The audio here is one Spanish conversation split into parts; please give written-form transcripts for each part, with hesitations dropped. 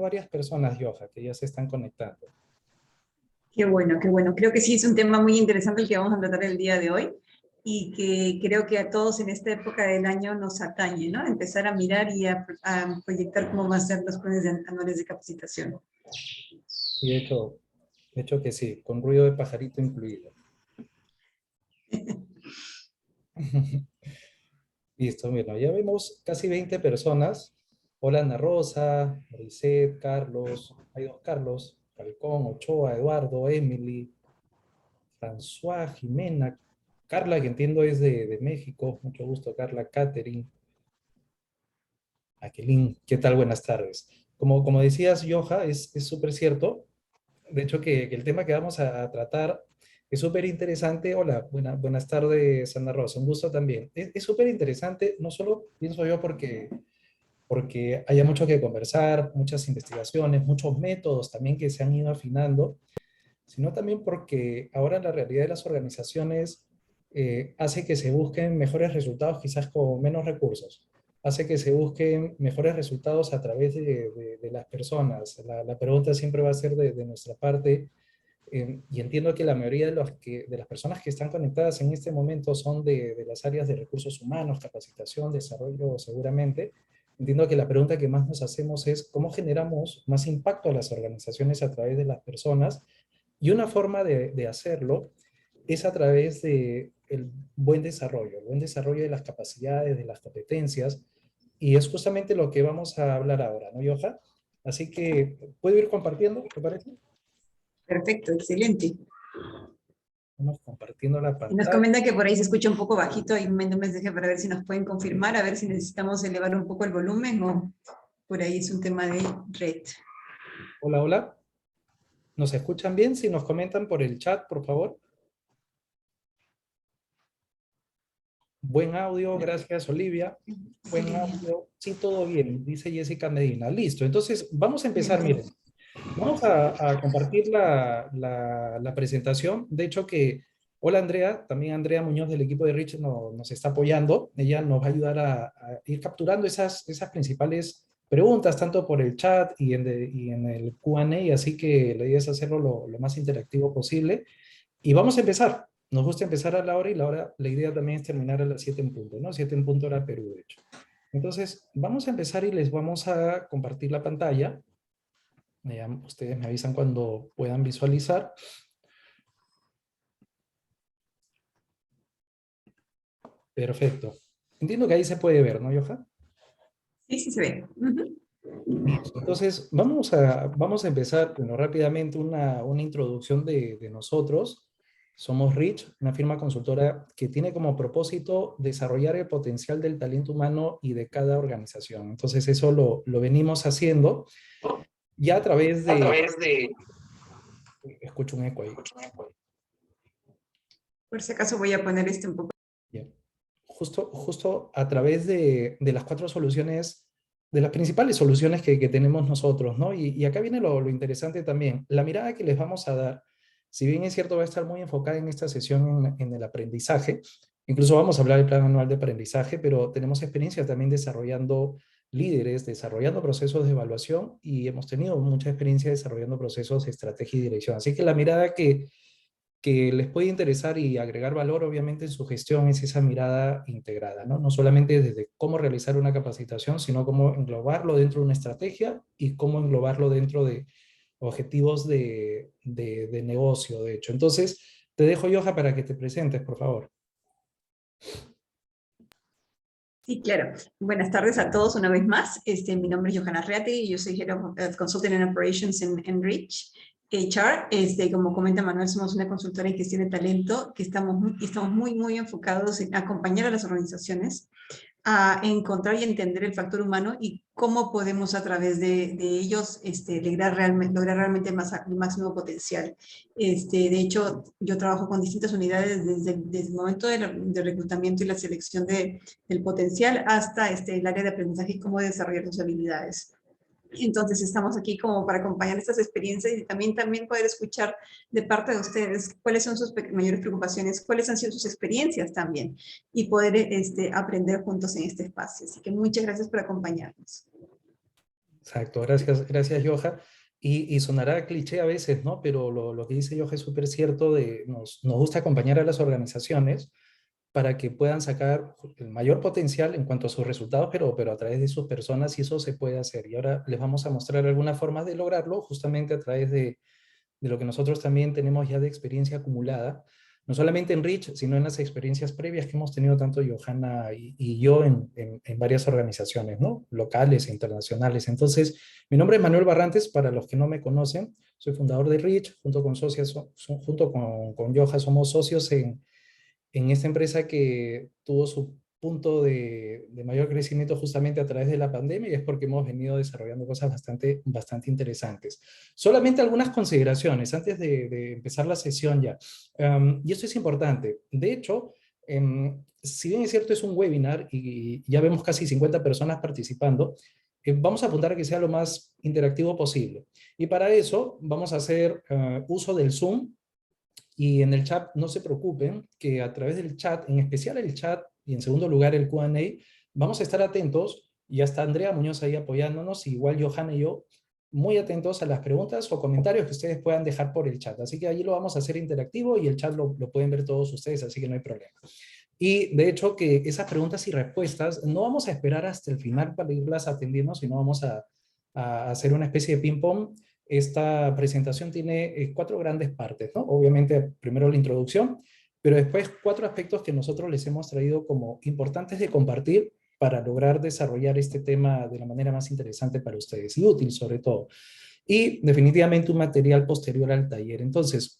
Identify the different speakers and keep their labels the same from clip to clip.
Speaker 1: varias personas, Yoja, que ya se están conectando.
Speaker 2: Qué bueno, qué bueno. Creo que sí es un tema muy interesante el que vamos a tratar el día de hoy y que creo que a todos en esta época del año nos atañe, ¿no? Empezar a mirar y a proyectar cómo van a ser los planes anuales de capacitación.
Speaker 1: Y de hecho que sí, con ruido de pajarito incluido. Listo, bueno, ya vemos casi 20 personas. Hola Ana Rosa, Maricet, Carlos, hay dos Carlos, Falcón, Ochoa, Eduardo, Emily, François, Jimena, Carla, que entiendo es de México, mucho gusto Carla, Catherine, Aquelín, ¿qué tal? Buenas tardes. Como decías, Joja, es súper cierto. De hecho, que el tema que vamos a tratar es súper interesante. Hola, buenas tardes, Ana Rosa, un gusto también. Es súper interesante, no solo pienso yo porque haya mucho que conversar, muchas investigaciones, muchos métodos también que se han ido afinando, sino también porque ahora la realidad de las organizaciones hace que se busquen mejores resultados quizás con menos recursos, hace que se busquen mejores resultados a través de las personas. La pregunta siempre va a ser de nuestra parte, y entiendo que la mayoría de las personas que están conectadas en este momento son de las áreas de recursos humanos, capacitación, desarrollo seguramente. Entiendo que la pregunta que más nos hacemos es cómo generamos más impacto a las organizaciones a través de las personas, y una forma de hacerlo es a través de el buen desarrollo de las capacidades, de las competencias, y es justamente lo que vamos a hablar ahora, ¿no, Yoja? Así que, ¿puedo ir compartiendo, te parece?
Speaker 2: Perfecto, excelente.
Speaker 1: Vamos compartiendo la
Speaker 2: Y nos
Speaker 1: pantalla.
Speaker 2: comenta que por ahí se escucha un poco bajito, hay un mensaje para ver si nos pueden confirmar, a ver si necesitamos elevar un poco el volumen o por ahí es un tema de red.
Speaker 1: Hola, hola. ¿Nos escuchan bien? Si nos comentan por el chat, por favor. Buen audio, gracias Olivia. Buen audio. Sí, todo bien, dice Jessica Medina. Listo, entonces vamos a empezar, miren. Vamos a compartir la presentación. De hecho hola Andrea, también Andrea Muñoz del equipo de Rich nos está apoyando. Ella nos va a ayudar a ir capturando esas principales preguntas, tanto por el chat y en el Q&A, así que la idea es hacerlo lo más interactivo posible. Y vamos a empezar. Nos gusta empezar a la hora y la idea también es terminar a las 7 en punto, ¿no? 7 en punto hora Perú, de hecho. Entonces, vamos a empezar y les vamos a compartir la pantalla. Ustedes me avisan cuando puedan visualizar. Perfecto. Entiendo que ahí se puede ver, ¿no, Johan?
Speaker 2: Sí, sí se ve.
Speaker 1: Entonces, vamos a empezar, bueno, rápidamente una introducción de nosotros. Somos Rich, una firma consultora que tiene como propósito desarrollar el potencial del talento humano y de cada organización. Entonces, eso lo venimos haciendo ya a través de... Escucho un eco ahí.
Speaker 2: Por si acaso voy a poner este un poco.
Speaker 1: Bien. Justo a través de las 4 soluciones, de las principales soluciones que tenemos nosotros, ¿no? Y acá viene lo interesante también. La mirada que les vamos a dar, si bien es cierto, va a estar muy enfocada en esta sesión en el aprendizaje, incluso vamos a hablar del plan anual de aprendizaje, pero tenemos experiencia también desarrollando líderes, desarrollando procesos de evaluación, y hemos tenido mucha experiencia desarrollando procesos de estrategia y dirección. Así que la mirada que les puede interesar y agregar valor, obviamente, en su gestión es esa mirada integrada, ¿no? No solamente desde cómo realizar una capacitación, sino cómo englobarlo dentro de una estrategia y cómo englobarlo dentro de objetivos de negocio, de hecho. Entonces, te dejo, Yoja, para que te presentes, por favor.
Speaker 2: Sí, claro. Buenas tardes a todos una vez más. Mi nombre es Johanna Reate y yo soy Head of Consulting and Operations en Rich HR. Como comenta Manuel, somos una consultora en gestión de talento que estamos muy enfocados en acompañar a las organizaciones a encontrar y entender el factor humano y cómo podemos a través de ellos lograr realmente el máximo potencial. De hecho, yo trabajo con distintas unidades desde el momento del reclutamiento y la selección del potencial hasta el área de aprendizaje y cómo desarrollar sus habilidades. Entonces estamos aquí como para acompañar estas experiencias y también poder escuchar de parte de ustedes cuáles son sus mayores preocupaciones, cuáles han sido sus experiencias también y poder aprender juntos en este espacio. Así que muchas gracias por acompañarnos.
Speaker 1: Exacto, gracias, gracias, Joja. Y sonará cliché a veces, ¿no? Pero lo que dice Joja es súper cierto, nos gusta acompañar a las organizaciones para que puedan sacar el mayor potencial en cuanto a sus resultados, pero a través de sus personas, y eso se puede hacer. Y ahora les vamos a mostrar algunas formas de lograrlo, justamente a través de lo que nosotros también tenemos ya de experiencia acumulada, no solamente en Rich, sino en las experiencias previas que hemos tenido tanto Johanna y yo en varias organizaciones, ¿no? Locales e internacionales. Entonces, mi nombre es Manuel Barrantes, para los que no me conocen, soy fundador de Rich, junto con socios, junto con Joha, somos socios en esta empresa que tuvo su punto de mayor crecimiento justamente a través de la pandemia, y es porque hemos venido desarrollando cosas bastante interesantes. Solamente algunas consideraciones antes de empezar la sesión ya. Y esto es importante. De hecho, si bien es cierto, es un webinar y ya vemos casi 50 personas participando, vamos a apuntar a que sea lo más interactivo posible. Y para eso vamos a hacer uso del Zoom, y en el chat no se preocupen, que a través del chat, en especial el chat y en segundo lugar el Q&A, vamos a estar atentos, y hasta Andrea Muñoz ahí apoyándonos, igual Johanna y yo, muy atentos a las preguntas o comentarios que ustedes puedan dejar por el chat. Así que allí lo vamos a hacer interactivo y el chat lo pueden ver todos ustedes, así que no hay problema. Y de hecho que esas preguntas y respuestas no vamos a esperar hasta el final para irlas atendiendo, sino vamos a hacer una especie de ping-pong. Esta presentación tiene cuatro grandes partes, ¿no? Obviamente, primero la introducción, pero después cuatro aspectos que nosotros les hemos traído como importantes de compartir para lograr desarrollar este tema de la manera más interesante para ustedes y útil sobre todo. Y definitivamente un material posterior al taller. Entonces,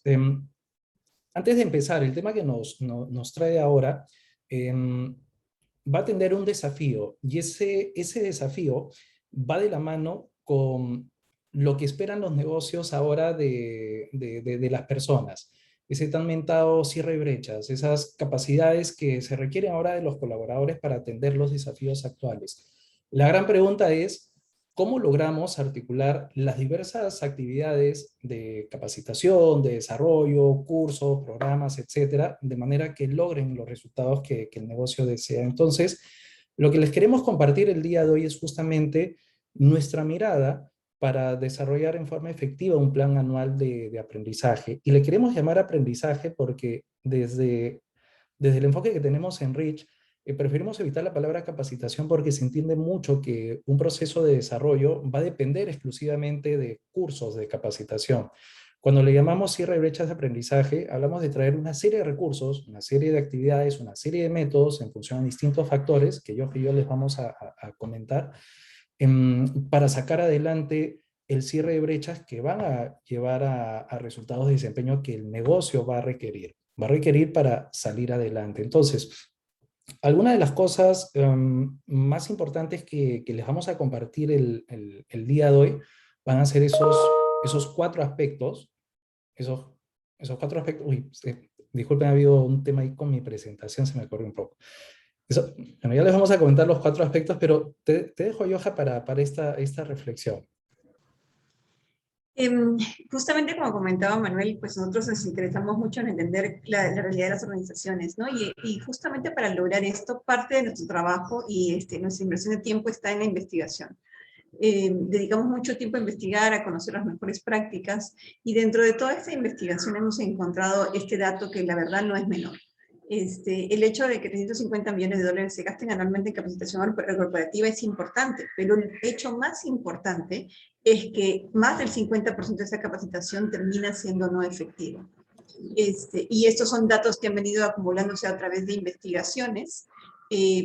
Speaker 1: antes de empezar, el tema que nos trae ahora va a tener un desafío, y ese desafío va de la mano con lo que esperan los negocios ahora de las personas. Ese tan mentado cierre de brechas, esas capacidades que se requieren ahora de los colaboradores para atender los desafíos actuales. La gran pregunta es, ¿cómo logramos articular las diversas actividades de capacitación, de desarrollo, cursos, programas, etcétera, de manera que logren los resultados que el negocio desea? Entonces, lo que les queremos compartir el día de hoy es justamente nuestra mirada para desarrollar en forma efectiva un plan anual de aprendizaje. Y le queremos llamar aprendizaje porque desde el enfoque que tenemos en Rich, preferimos evitar la palabra capacitación, porque se entiende mucho que un proceso de desarrollo va a depender exclusivamente de cursos de capacitación. Cuando le llamamos cierre de brechas de aprendizaje, hablamos de traer una serie de recursos, una serie de actividades, una serie de métodos en función de distintos factores que yo les vamos a comentar, para sacar adelante el cierre de brechas que van a llevar a resultados de desempeño que el negocio va a requerir para salir adelante. Entonces, algunas de las cosas más importantes que les vamos a compartir el día de hoy van a ser esos cuatro aspectos, esos, esos cuatro aspectos. Uy, disculpen, ha habido un tema ahí con mi presentación, se me corrió un poco. Bueno, ya les vamos a comentar los cuatro aspectos, pero te dejo, Joja, para esta reflexión.
Speaker 2: Em, Justamente como comentaba Manuel, pues nosotros nos interesamos mucho en entender la realidad de las organizaciones, ¿no? Y justamente para lograr esto, parte de nuestro trabajo y nuestra inversión de tiempo está en la investigación. Dedicamos mucho tiempo a investigar, a conocer las mejores prácticas, y dentro de toda esta investigación hemos encontrado este dato que la verdad no es menor. El hecho de que 350 millones de dólares se gasten anualmente en capacitación corporativa es importante, pero el hecho más importante es que más del 50% de esa capacitación termina siendo no efectiva. Y estos son datos que han venido acumulándose a través de investigaciones,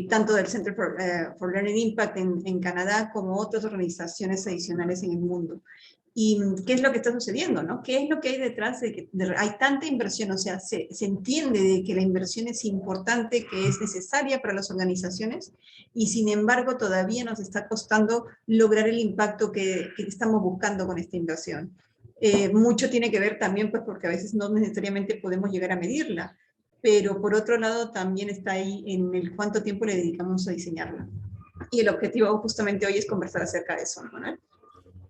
Speaker 2: tanto del Center for Learning Impact en Canadá, como otras organizaciones adicionales en el mundo. ¿Y qué es lo que está sucediendo, no? ¿Qué es lo que hay detrás de que hay tanta inversión? O sea, se entiende de que la inversión es importante, que es necesaria para las organizaciones, y sin embargo todavía nos está costando lograr el impacto que estamos buscando con esta inversión. Mucho tiene que ver también, pues, porque a veces no necesariamente podemos llegar a medirla, pero por otro lado también está ahí en el cuánto tiempo le dedicamos a diseñarla. Y el objetivo justamente hoy es conversar acerca de eso, ¿no?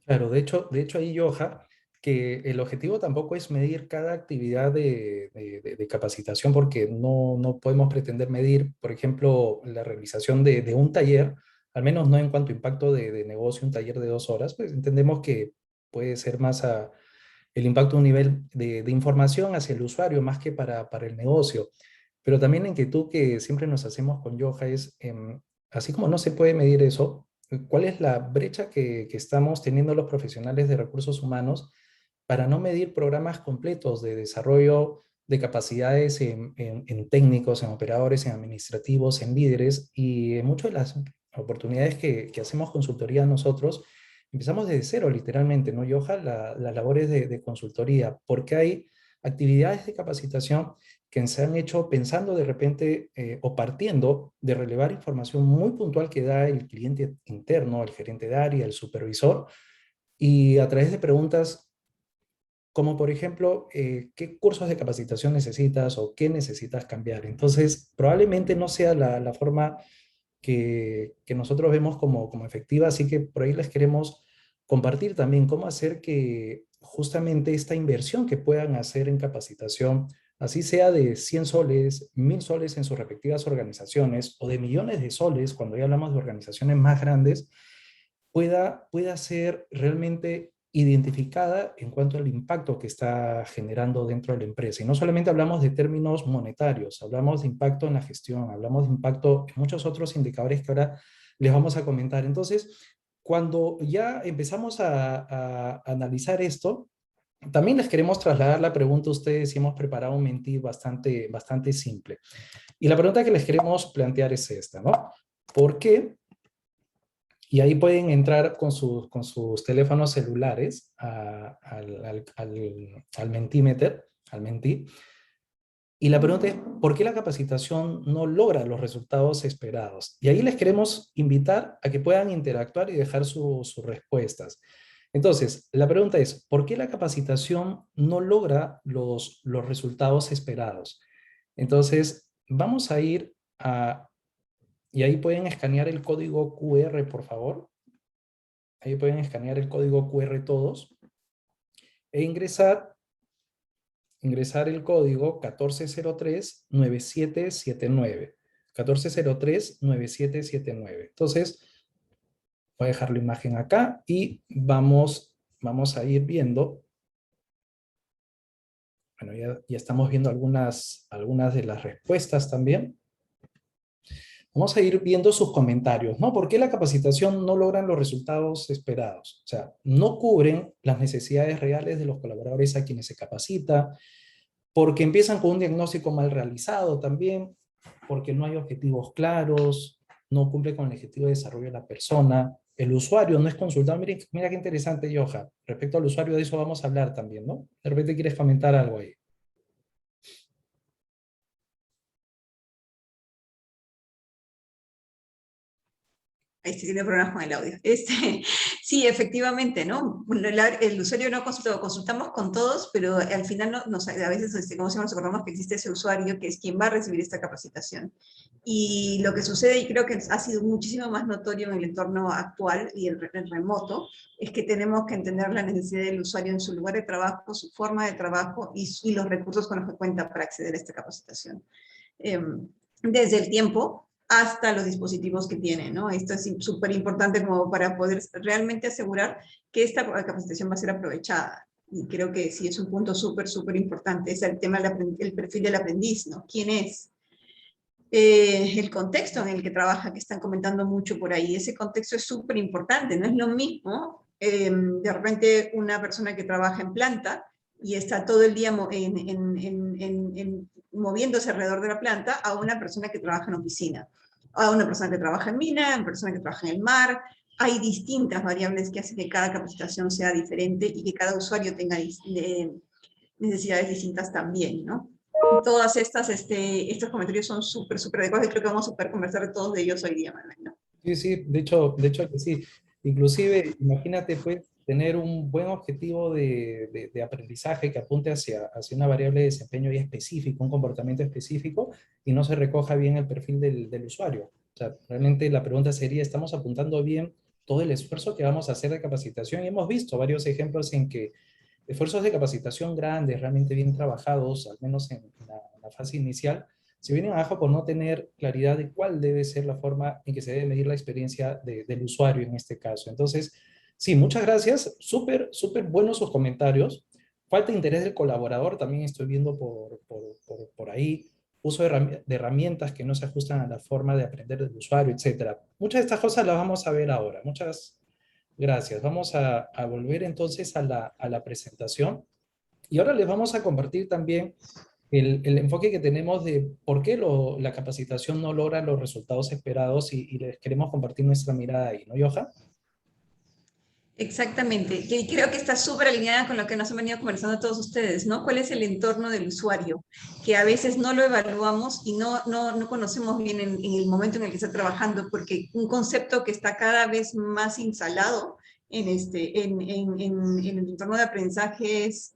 Speaker 1: Claro, de hecho ahí, Joja, que el objetivo tampoco es medir cada actividad de capacitación, porque no podemos pretender medir, por ejemplo, la realización de un taller al menos no en cuanto a impacto de negocio, un taller de 2 horas, pues entendemos que puede ser más el impacto a un nivel de información hacia el usuario más que para el negocio. Pero también la inquietud que siempre nos hacemos con Yoja es, así como no se puede medir eso, ¿cuál es la brecha que estamos teniendo los profesionales de recursos humanos para no medir programas completos de desarrollo de capacidades en técnicos, en operadores, en administrativos, en líderes? Y en muchas de las oportunidades que hacemos consultoría nosotros, empezamos desde cero, literalmente, ¿no? Y ojalá las labores de consultoría, porque hay actividades de capacitación que se han hecho pensando de repente o partiendo de relevar información muy puntual que da el cliente interno, el gerente de área, el supervisor, y a través de preguntas como por ejemplo, ¿qué cursos de capacitación necesitas o qué necesitas cambiar? Entonces, probablemente no sea la forma que nosotros vemos como efectiva, así que por ahí les queremos compartir también cómo hacer que justamente esta inversión que puedan hacer en capacitación, así sea de 100 soles, 1000 soles en sus respectivas organizaciones o de millones de soles cuando ya hablamos de organizaciones más grandes, pueda ser realmente identificada en cuanto al impacto que está generando dentro de la empresa. Y no solamente hablamos de términos monetarios, hablamos de impacto en la gestión, hablamos de impacto en muchos otros indicadores que ahora les vamos a comentar. Entonces, cuando ya empezamos a analizar esto, también les queremos trasladar la pregunta a ustedes y hemos preparado un mentí bastante simple. Y la pregunta que les queremos plantear es esta, ¿no? ¿Por qué? Y ahí pueden entrar con sus teléfonos celulares al Mentimeter, al Mentí. Y la pregunta es, ¿por qué la capacitación no logra los resultados esperados? Y ahí les queremos invitar a que puedan interactuar y dejar sus respuestas. Entonces, la pregunta es, ¿por qué la capacitación no logra los resultados esperados? Entonces, vamos a ir a... Y ahí pueden escanear el código QR, por favor. Ahí pueden escanear el código QR todos e ingresar el código 1403-9779. 1403-9779. Entonces, voy a dejar la imagen acá y vamos a ir viendo. Bueno, ya estamos viendo algunas de las respuestas también. Vamos a ir viendo sus comentarios, ¿no? ¿Por qué la capacitación no logran los resultados esperados? O sea, no cubren las necesidades reales de los colaboradores a quienes se capacita, porque empiezan con un diagnóstico mal realizado también, porque no hay objetivos claros, no cumple con el objetivo de desarrollo de la persona, el usuario no es consultado. Mira qué interesante, Joja. Respecto al usuario, de eso vamos a hablar también, ¿no? De repente quieres comentar algo ahí.
Speaker 2: Ahí se tiene problemas con el audio. Sí, efectivamente, ¿no? Bueno, el usuario no consulta, consultamos con todos, pero al final a veces, como siempre nos acordamos que existe ese usuario que es quien va a recibir esta capacitación. Y lo que sucede, y creo que ha sido muchísimo más notorio en el entorno actual y el remoto, es que tenemos que entender la necesidad del usuario en su lugar de trabajo, su forma de trabajo y los recursos con los que cuenta para acceder a esta capacitación. Desde el tiempo hasta los dispositivos que tiene, ¿no? Esto es súper importante como para poder realmente asegurar que esta capacitación va a ser aprovechada. Y creo que sí es un punto súper importante, es el tema del perfil del aprendiz, ¿no? ¿Quién es? El contexto en el que trabaja, que están comentando mucho por ahí, ese contexto es súper importante, no es lo mismo de repente una persona que trabaja en planta y está todo el día moviéndose alrededor de la planta a una persona que trabaja en oficina, a una persona que trabaja en mina, a una persona que trabaja en el mar. Hay distintas variables que hacen que cada capacitación sea diferente y que cada usuario tenga necesidades distintas también, ¿no? Todas estos comentarios son súper adecuados y creo que vamos a poder conversar de todos de ellos hoy día, Manuel, ¿no?
Speaker 1: Sí, sí, de hecho que sí. Inclusive, imagínate, pues, tener un buen objetivo de aprendizaje que apunte hacia una variable de desempeño y específico, un comportamiento específico, y no se recoja bien el perfil del usuario. O sea, realmente la pregunta sería, ¿estamos apuntando bien todo el esfuerzo que vamos a hacer de capacitación? Y hemos visto varios ejemplos en que esfuerzos de capacitación grandes, realmente bien trabajados, al menos en la fase inicial, se vienen abajo por no tener claridad de cuál debe ser la forma en que se debe medir la experiencia del usuario en este caso. Entonces, sí, muchas gracias. Súper, súper buenos sus comentarios. Falta interés del colaborador, también estoy viendo por ahí. Uso de herramientas que no se ajustan a la forma de aprender del usuario, etcétera. Muchas de estas cosas las vamos a ver ahora. Muchas gracias. Vamos a volver entonces a la presentación. Y ahora les vamos a compartir también el enfoque que tenemos de por qué la capacitación no logra los resultados esperados y les queremos compartir nuestra mirada ahí, ¿no, Johan?
Speaker 2: Exactamente, y creo que está súper alineada con lo que nos han venido conversando todos ustedes, ¿no? ¿Cuál es el entorno del usuario? Que a veces no lo evaluamos y no conocemos bien en el momento en el que está trabajando, porque un concepto que está cada vez más instalado en el entorno de aprendizaje es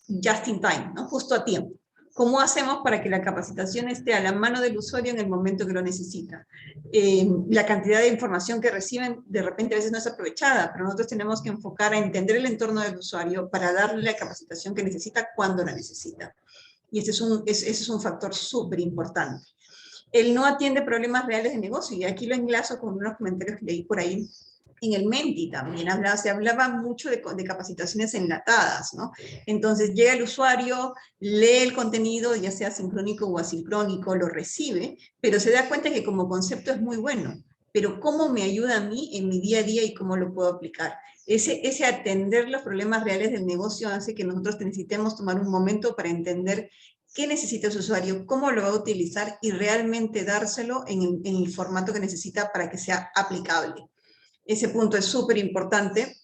Speaker 2: just in time, ¿no? Justo a tiempo. ¿Cómo hacemos para que la capacitación esté a la mano del usuario en el momento que lo necesita? La cantidad de información que reciben de repente a veces no es aprovechada, pero nosotros tenemos que enfocar a entender el entorno del usuario para darle la capacitación que necesita cuando la necesita. Y ese es un factor súper importante. Él no atiende problemas reales de negocio, y aquí lo enlazo con unos comentarios que leí por ahí en el Menti también se hablaba mucho de capacitaciones enlatadas, ¿no? Entonces llega el usuario, lee el contenido, ya sea sincrónico o asincrónico, lo recibe, pero se da cuenta que como concepto es muy bueno, pero ¿cómo me ayuda a mí en mi día a día y cómo lo puedo aplicar? Ese atender los problemas reales del negocio hace que nosotros necesitemos tomar un momento para entender qué necesita su usuario, cómo lo va a utilizar y realmente dárselo en el formato que necesita para que sea aplicable. Ese punto es súper importante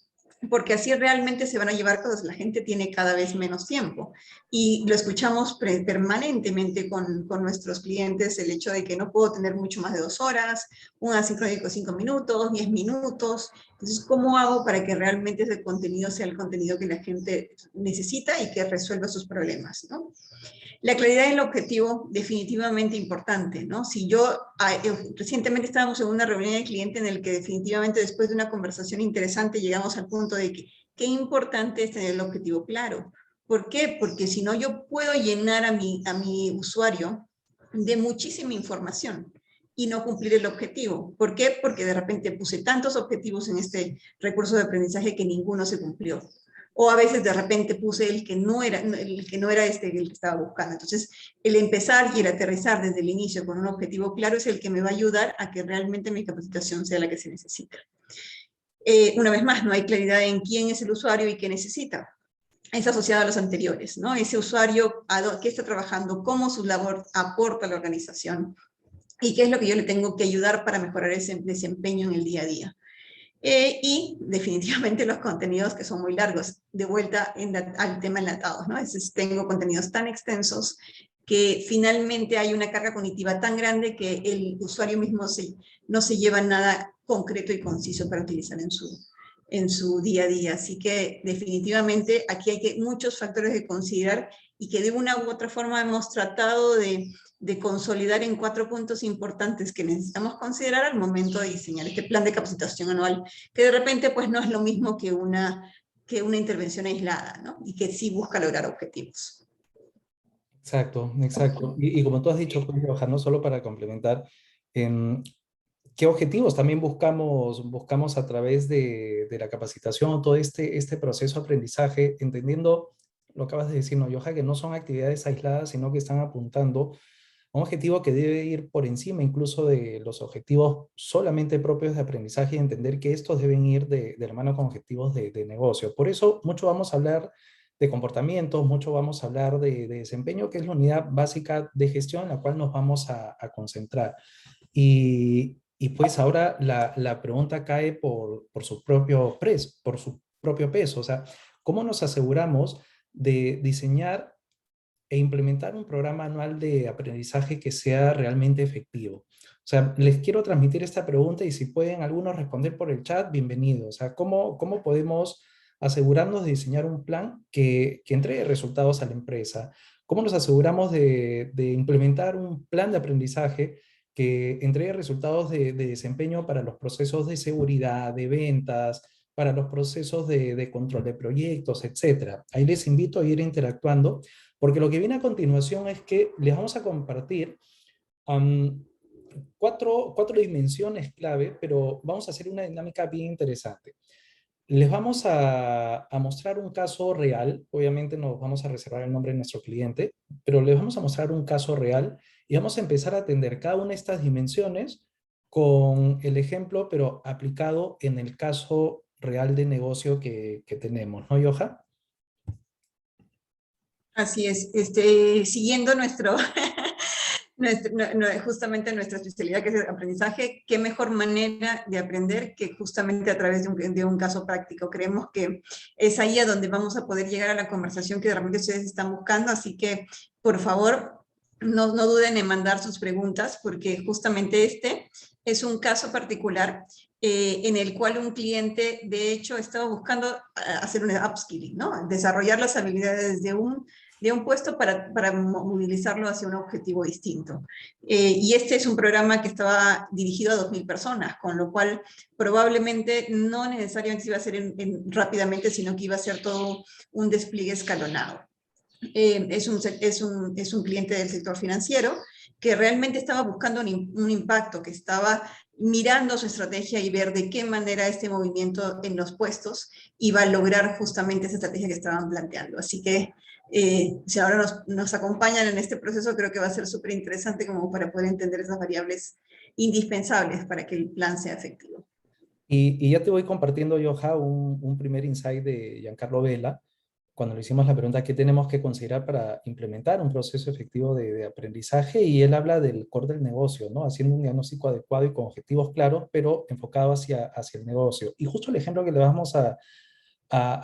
Speaker 2: porque así realmente se van a llevar cosas. La gente tiene cada vez menos tiempo y lo escuchamos permanentemente con nuestros clientes, el hecho de que no puedo tener mucho más de 2 horas, un asincrónico 5 minutos, 10 minutos. Entonces, ¿cómo hago para que realmente ese contenido sea el contenido que la gente necesita y que resuelva sus problemas, ¿no? La claridad del objetivo definitivamente importante, ¿no? Si recientemente estábamos en una reunión de cliente en el que definitivamente después de una conversación interesante llegamos al punto de que qué importante es tener el objetivo claro. ¿Por qué? Porque si no yo puedo llenar a mi usuario de muchísima información y no cumplir el objetivo. ¿Por qué? Porque de repente puse tantos objetivos en este recurso de aprendizaje que ninguno se cumplió, o a veces de repente puse el que no era el que estaba buscando. Entonces, el empezar y el aterrizar desde el inicio con un objetivo claro es el que me va a ayudar a que realmente mi capacitación sea la que se necesita. Una vez más, no hay claridad en quién es el usuario y qué necesita. Es asociado a los anteriores, ¿no? Ese usuario, ¿qué está trabajando? ¿Cómo su labor aporta a la organización? ¿Y qué es lo que yo le tengo que ayudar para mejorar ese desempeño en el día a día? Y definitivamente los contenidos que son muy largos. De vuelta al tema enlatados, ¿no? Tengo contenidos tan extensos que finalmente hay una carga cognitiva tan grande que el usuario mismo no se lleva nada concreto y conciso para utilizar en su día a día. Así que definitivamente aquí hay muchos factores de considerar y que de una u otra forma hemos tratado de consolidar en 4 puntos importantes que necesitamos considerar al momento de diseñar este plan de capacitación anual, que de repente pues no es lo mismo que una intervención aislada, ¿no? Y que sí busca lograr objetivos.
Speaker 1: Exacto, exacto. Y como tú has dicho, pues, Johan, no solo para complementar, em, ¿qué objetivos también buscamos a través de la capacitación, todo este proceso de aprendizaje, entendiendo, lo acabas de decir, ¿no, Johan? Que no son actividades aisladas, sino que están apuntando a un objetivo que debe ir por encima incluso de los objetivos solamente propios de aprendizaje y entender que estos deben ir de la mano con objetivos de negocio. Por eso mucho vamos a hablar de comportamientos, mucho vamos a hablar de desempeño, que es la unidad básica de gestión en la cual nos vamos a concentrar. Y pues ahora la pregunta cae por su por su propio peso. O sea, ¿cómo nos aseguramos de diseñar e implementar un programa anual de aprendizaje que sea realmente efectivo? O sea, les quiero transmitir esta pregunta y si pueden algunos responder por el chat, bienvenidos. O sea, ¿cómo podemos asegurarnos de diseñar un plan que entregue resultados a la empresa? ¿Cómo nos aseguramos de implementar un plan de aprendizaje que entregue resultados de desempeño para los procesos de seguridad, de ventas, para los procesos de control de proyectos, etcétera? Ahí les invito a ir interactuando porque lo que viene a continuación es que les vamos a compartir Am, cuatro dimensiones clave, pero vamos a hacer una dinámica bien interesante. Les vamos a mostrar un caso real, obviamente nos vamos a reservar el nombre de nuestro cliente, pero les vamos a mostrar un caso real y vamos a empezar a atender cada una de estas dimensiones con el ejemplo, pero aplicado en el caso real de negocio que tenemos, ¿no, Johan?
Speaker 2: Así es, siguiendo justamente nuestra especialidad que es el aprendizaje, qué mejor manera de aprender que justamente a través de un caso práctico. Creemos que es ahí a donde vamos a poder llegar a la conversación que realmente ustedes están buscando, así que por favor no duden en mandar sus preguntas porque justamente este es un caso particular en el cual un cliente de hecho estaba buscando hacer un upskilling, ¿no? Desarrollar las habilidades de un puesto para movilizarlo hacia un objetivo distinto. Y este es un programa que estaba dirigido a 2.000 personas, con lo cual probablemente no necesariamente iba a ser rápidamente, sino que iba a ser todo un despliegue escalonado. Es un cliente del sector financiero que realmente estaba buscando un impacto, que estaba mirando su estrategia y ver de qué manera este movimiento en los puestos iba a lograr justamente esa estrategia que estaban planteando. Así que si ahora nos acompañan en este proceso, creo que va a ser súper interesante como para poder entender esas variables indispensables para que el plan sea efectivo.
Speaker 1: Y ya te voy compartiendo, Johan, un primer insight de Giancarlo Vela, cuando le hicimos la pregunta qué tenemos que considerar para implementar un proceso efectivo de aprendizaje, y él habla del core del negocio, ¿no? Haciendo un diagnóstico adecuado y con objetivos claros, pero enfocado hacia el negocio. Y justo el ejemplo que le vamos a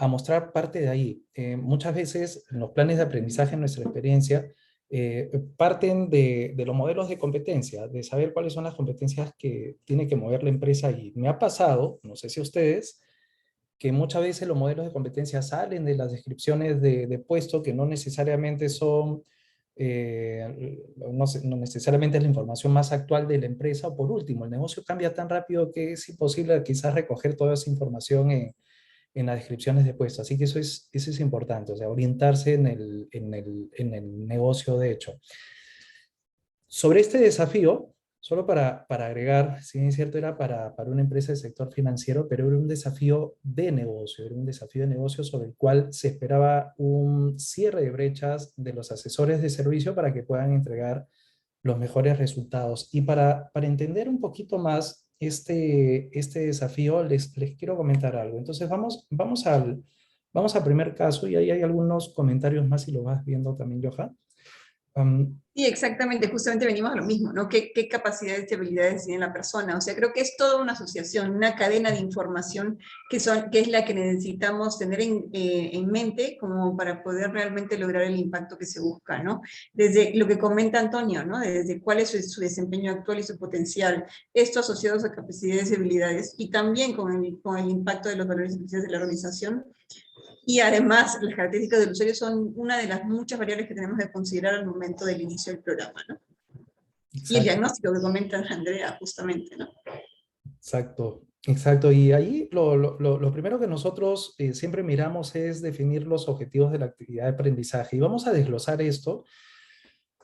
Speaker 1: mostrar parte de ahí. Muchas veces los planes de aprendizaje, en nuestra experiencia, parten de los modelos de competencia, de saber cuáles son las competencias que tiene que mover la empresa. Y me ha pasado, no sé si a ustedes, que muchas veces los modelos de competencia salen de las descripciones de puesto que no necesariamente son, no necesariamente es la información más actual de la empresa. O por último, el negocio cambia tan rápido que es imposible quizás recoger toda esa información en las descripciones de puesto. Así que eso es importante, o sea, orientarse en el negocio de hecho. Sobre este desafío, solo para agregar, si bien es cierto, era para una empresa del sector financiero, pero era un desafío de negocio, era un desafío de negocio sobre el cual se esperaba un cierre de brechas de los asesores de servicio para que puedan entregar los mejores resultados. Y para entender un poquito más este desafío, les quiero comentar algo. Entonces vamos al primer caso, y ahí hay algunos comentarios más si lo vas viendo también, Johan.
Speaker 2: Sí, exactamente, justamente venimos a lo mismo, ¿no? ¿Qué capacidades y habilidades tiene la persona? O sea, creo que es toda una asociación, una cadena de información que es la que necesitamos tener en mente como para poder realmente lograr el impacto que se busca, ¿no? Desde lo que comenta Antonio, ¿no? Desde cuál es su desempeño actual y su potencial, esto asociados a capacidades y habilidades, y también con el impacto de los valores y principios de la organización. Y además, las características del usuario son una de las muchas variables que tenemos que considerar al momento del inicio del programa, ¿no? Y el
Speaker 1: Exacto,
Speaker 2: diagnóstico que comenta Andrea, justamente, ¿no?
Speaker 1: exacto, exacto. Y ahí lo primero que nosotros siempre miramos es definir los objetivos de la actividad de aprendizaje. Y vamos a desglosar esto,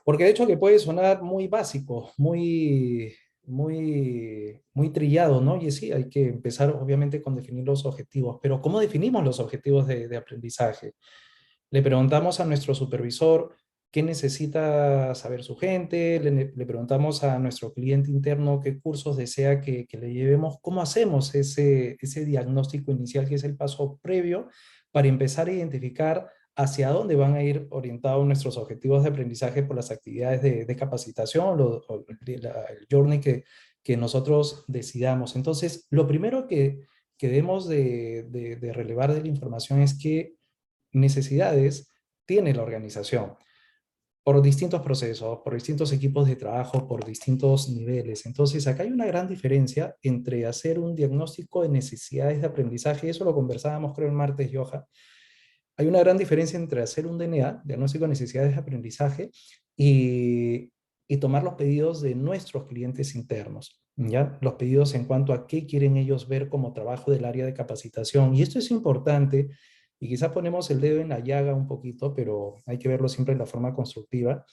Speaker 1: porque de hecho que puede sonar muy básico, muy trillado, ¿no? Y sí, hay que empezar obviamente con definir los objetivos, pero ¿cómo definimos los objetivos de aprendizaje? Le preguntamos a nuestro supervisor qué necesita saber su gente, le preguntamos a nuestro cliente interno qué cursos desea que le llevemos, cómo hacemos ese diagnóstico inicial, que es el paso previo para empezar a identificar hacia dónde van a ir orientados nuestros objetivos de aprendizaje por las actividades de capacitación o el journey que nosotros decidamos. Entonces, lo primero que debemos de relevar de la información es qué necesidades tiene la organización por distintos procesos, por distintos equipos de trabajo, por distintos niveles. Entonces, acá hay una gran diferencia entre hacer un diagnóstico de necesidades de aprendizaje, y eso lo conversábamos creo el martes, Johan. Hay una gran diferencia entre hacer un DNA, diagnóstico de necesidades de aprendizaje, y tomar los pedidos de nuestros clientes internos, ¿ya? Los pedidos en cuanto a qué quieren ellos ver como trabajo del área de capacitación. Y esto es importante, y quizás ponemos el dedo en la llaga un poquito, pero hay que verlo siempre de la forma constructiva.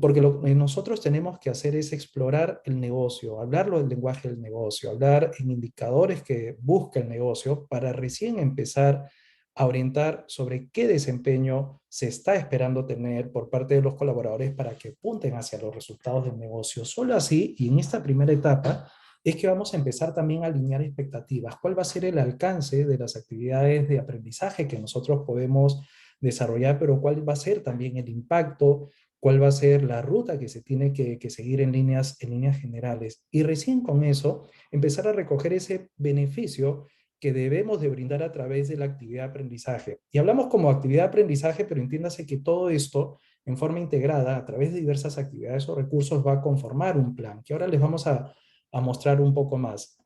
Speaker 1: Porque lo que nosotros tenemos que hacer es explorar el negocio, hablarlo del lenguaje del negocio, hablar en indicadores que busca el negocio para recién empezar a orientar sobre qué desempeño se está esperando tener por parte de los colaboradores para que apunten hacia los resultados del negocio. Solo así, y en esta primera etapa, es que vamos a empezar también a alinear expectativas. ¿Cuál va a ser el alcance de las actividades de aprendizaje que nosotros podemos desarrollar, pero cuál va a ser también el impacto, cuál va a ser la ruta que se tiene que seguir en líneas generales? Y recién con eso, empezar a recoger ese beneficio que debemos de brindar a través de la actividad de aprendizaje. Y hablamos como actividad de aprendizaje, pero entiéndase que todo esto, en forma integrada, a través de diversas actividades o recursos, va a conformar un plan, que ahora les vamos a mostrar un poco más.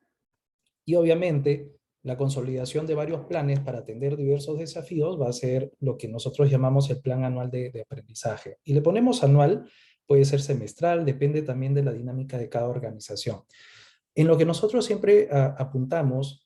Speaker 1: Y obviamente, la consolidación de varios planes para atender diversos desafíos va a ser lo que nosotros llamamos el plan anual de aprendizaje. Y le ponemos anual, puede ser semestral, depende también de la dinámica de cada organización. En lo que nosotros siempre apuntamos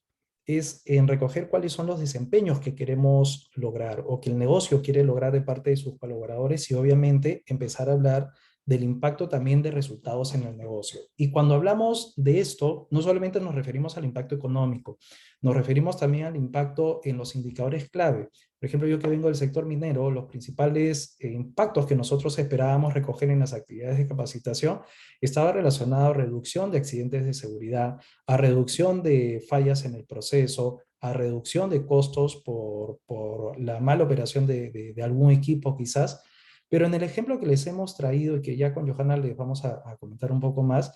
Speaker 1: es en recoger cuáles son los desempeños que queremos lograr o que el negocio quiere lograr de parte de sus colaboradores y obviamente empezar a hablar del impacto también de resultados en el negocio. Y cuando hablamos de esto, no solamente nos referimos al impacto económico, nos referimos también al impacto en los indicadores clave. Por ejemplo, yo que vengo del sector minero, los principales impactos que nosotros esperábamos recoger en las actividades de capacitación estaba relacionado a reducción de accidentes de seguridad, a reducción de fallas en el proceso, a reducción de costos por la mala operación de algún equipo quizás. Pero en el ejemplo que les hemos traído y que ya con Johanna les vamos a comentar un poco más,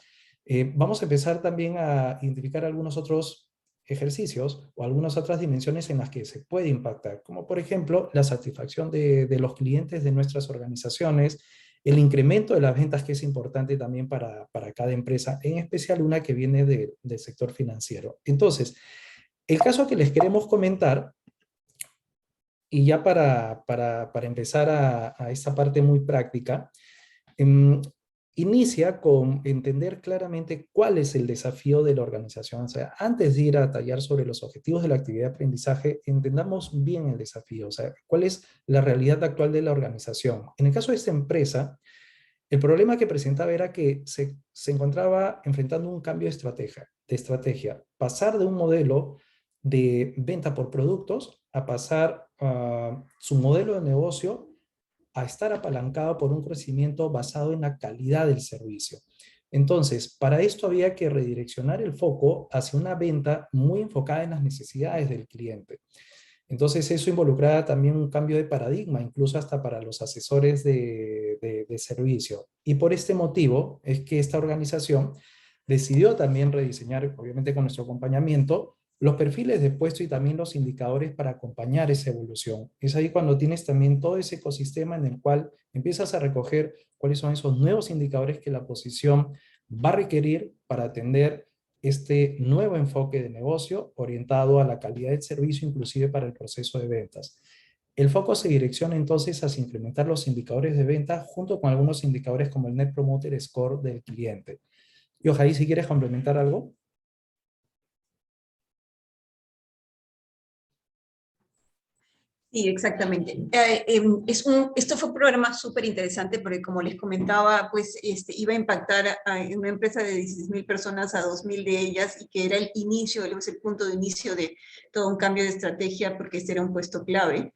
Speaker 1: vamos a empezar también a identificar algunos otros ejercicios o algunas otras dimensiones en las que se puede impactar, como por ejemplo la satisfacción de los clientes de nuestras organizaciones, el incremento de las ventas, que es importante también para cada empresa, en especial una que viene del sector financiero. Entonces, el caso que les queremos comentar, y ya para empezar a esta parte muy práctica, em, inicia con entender claramente cuál es el desafío de la organización. O sea, antes de ir a tallar sobre los objetivos de la actividad de aprendizaje, entendamos bien el desafío, o sea, cuál es la realidad actual de la organización. En el caso de esta empresa, el problema que presentaba era que se encontraba enfrentando un cambio de estrategia, pasar de un modelo de venta por productos a pasar a su modelo de negocio a estar apalancado por un crecimiento basado en la calidad del servicio. Entonces, para esto había que redireccionar el foco hacia una venta muy enfocada en las necesidades del cliente. Entonces eso involucraba también un cambio de paradigma, incluso hasta para los asesores de servicio. Y por este motivo es que esta organización decidió también rediseñar, obviamente con nuestro acompañamiento, los perfiles de puesto y también los indicadores para acompañar esa evolución. Es ahí cuando tienes también todo ese ecosistema en el cual empiezas a recoger cuáles son esos nuevos indicadores que la posición va a requerir para atender este nuevo enfoque de negocio orientado a la calidad del servicio, inclusive para el proceso de ventas. El foco se direcciona entonces hacia implementar los indicadores de venta junto con algunos indicadores como el Net Promoter Score del cliente. Y ojalá, si quieres complementar algo.
Speaker 2: Sí, exactamente. Esto fue un programa súper interesante porque, como les comentaba, pues iba a impactar en una empresa de 16.000 personas a 2.000 de ellas, y que era el inicio, el punto de inicio de todo un cambio de estrategia, porque este era un puesto clave.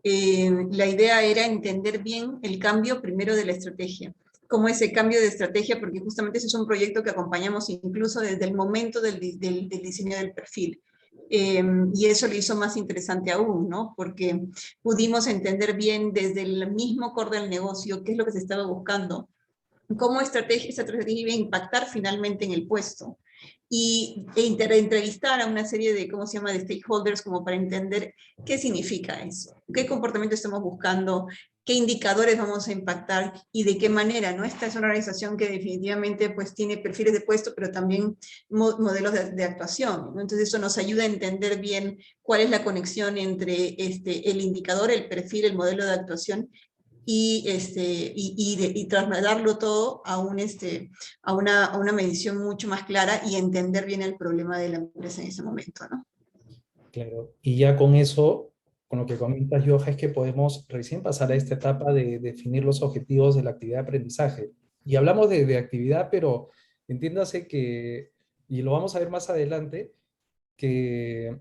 Speaker 2: La idea era entender bien el cambio primero de la estrategia, cómo ese cambio de estrategia, porque justamente ese es un proyecto que acompañamos incluso desde el momento del diseño del perfil. Y eso lo hizo más interesante aún, ¿no? Porque pudimos entender bien desde el mismo core del negocio qué es lo que se estaba buscando, cómo esa estrategia iba a impactar finalmente en el puesto, y entrevistar a una serie de, ¿cómo se llama?, de stakeholders, como para entender qué significa eso, qué comportamiento estamos buscando, qué indicadores vamos a impactar y de qué manera, ¿no? Esta es una organización que definitivamente pues tiene perfiles de puesto, pero también modelos de actuación, ¿no? Entonces eso nos ayuda a entender bien cuál es la conexión entre el indicador, el perfil, el modelo de actuación, y trasladarlo todo a una medición mucho más clara y entender bien el problema de la empresa en ese momento, ¿no?
Speaker 1: Claro. Y ya con eso con lo que comentas, Joha, es que podemos recién pasar a esta etapa de definir los objetivos de la actividad de aprendizaje. Y hablamos de actividad, pero entiéndase que, y lo vamos a ver más adelante, que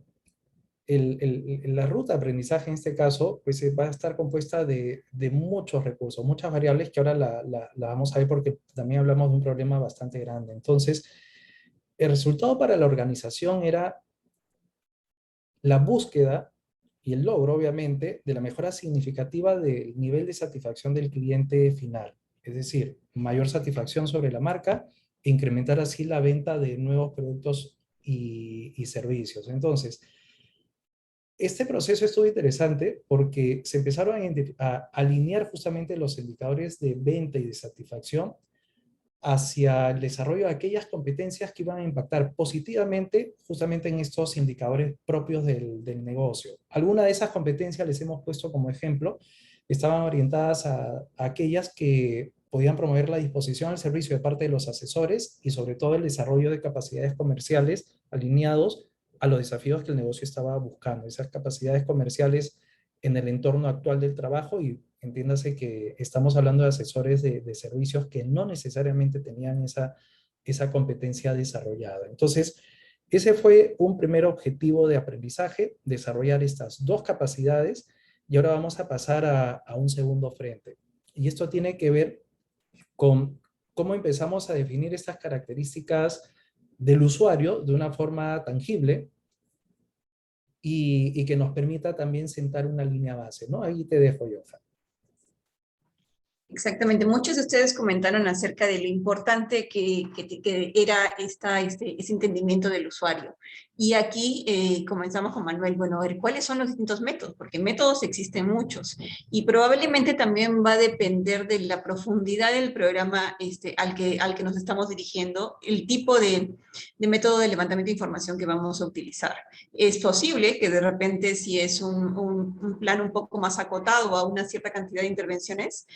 Speaker 1: la ruta de aprendizaje en este caso, pues va a estar compuesta de muchos recursos, muchas variables que ahora la vamos a ver porque también hablamos de un problema bastante grande. Entonces, el resultado para la organización era la búsqueda y el logro, obviamente, de la mejora significativa del nivel de satisfacción del cliente final. Es decir, mayor satisfacción sobre la marca e incrementar así la venta de nuevos productos y servicios. Entonces, este proceso estuvo interesante porque se empezaron a alinear justamente los indicadores de venta y de satisfacción hacia el desarrollo de aquellas competencias que iban a impactar positivamente justamente en estos indicadores propios del negocio. Algunas de esas competencias les hemos puesto como ejemplo, estaban orientadas a aquellas que podían promover la disposición al servicio de parte de los asesores y sobre todo el desarrollo de capacidades comerciales alineados a los desafíos que el negocio estaba buscando, esas capacidades comerciales en el entorno actual del trabajo y entiéndase que estamos hablando de asesores de servicios que no necesariamente tenían esa competencia desarrollada. Entonces, ese fue un primer objetivo de aprendizaje, desarrollar estas dos capacidades, y ahora vamos a pasar a un segundo frente. Y esto tiene que ver con cómo empezamos a definir estas características del usuario de una forma tangible y que nos permita también sentar una línea base, ¿no? Ahí te dejo, Johan.
Speaker 2: Exactamente, muchos de ustedes comentaron acerca de lo importante que era ese entendimiento del usuario. Y aquí comenzamos con Manuel, bueno, a ver, ¿cuáles son los distintos métodos? Porque métodos existen muchos y probablemente también va a depender de la profundidad del programa al que nos estamos dirigiendo, el tipo de método de levantamiento de información que vamos a utilizar. Es posible que de repente si es un plan un poco más acotado a una cierta cantidad de intervenciones,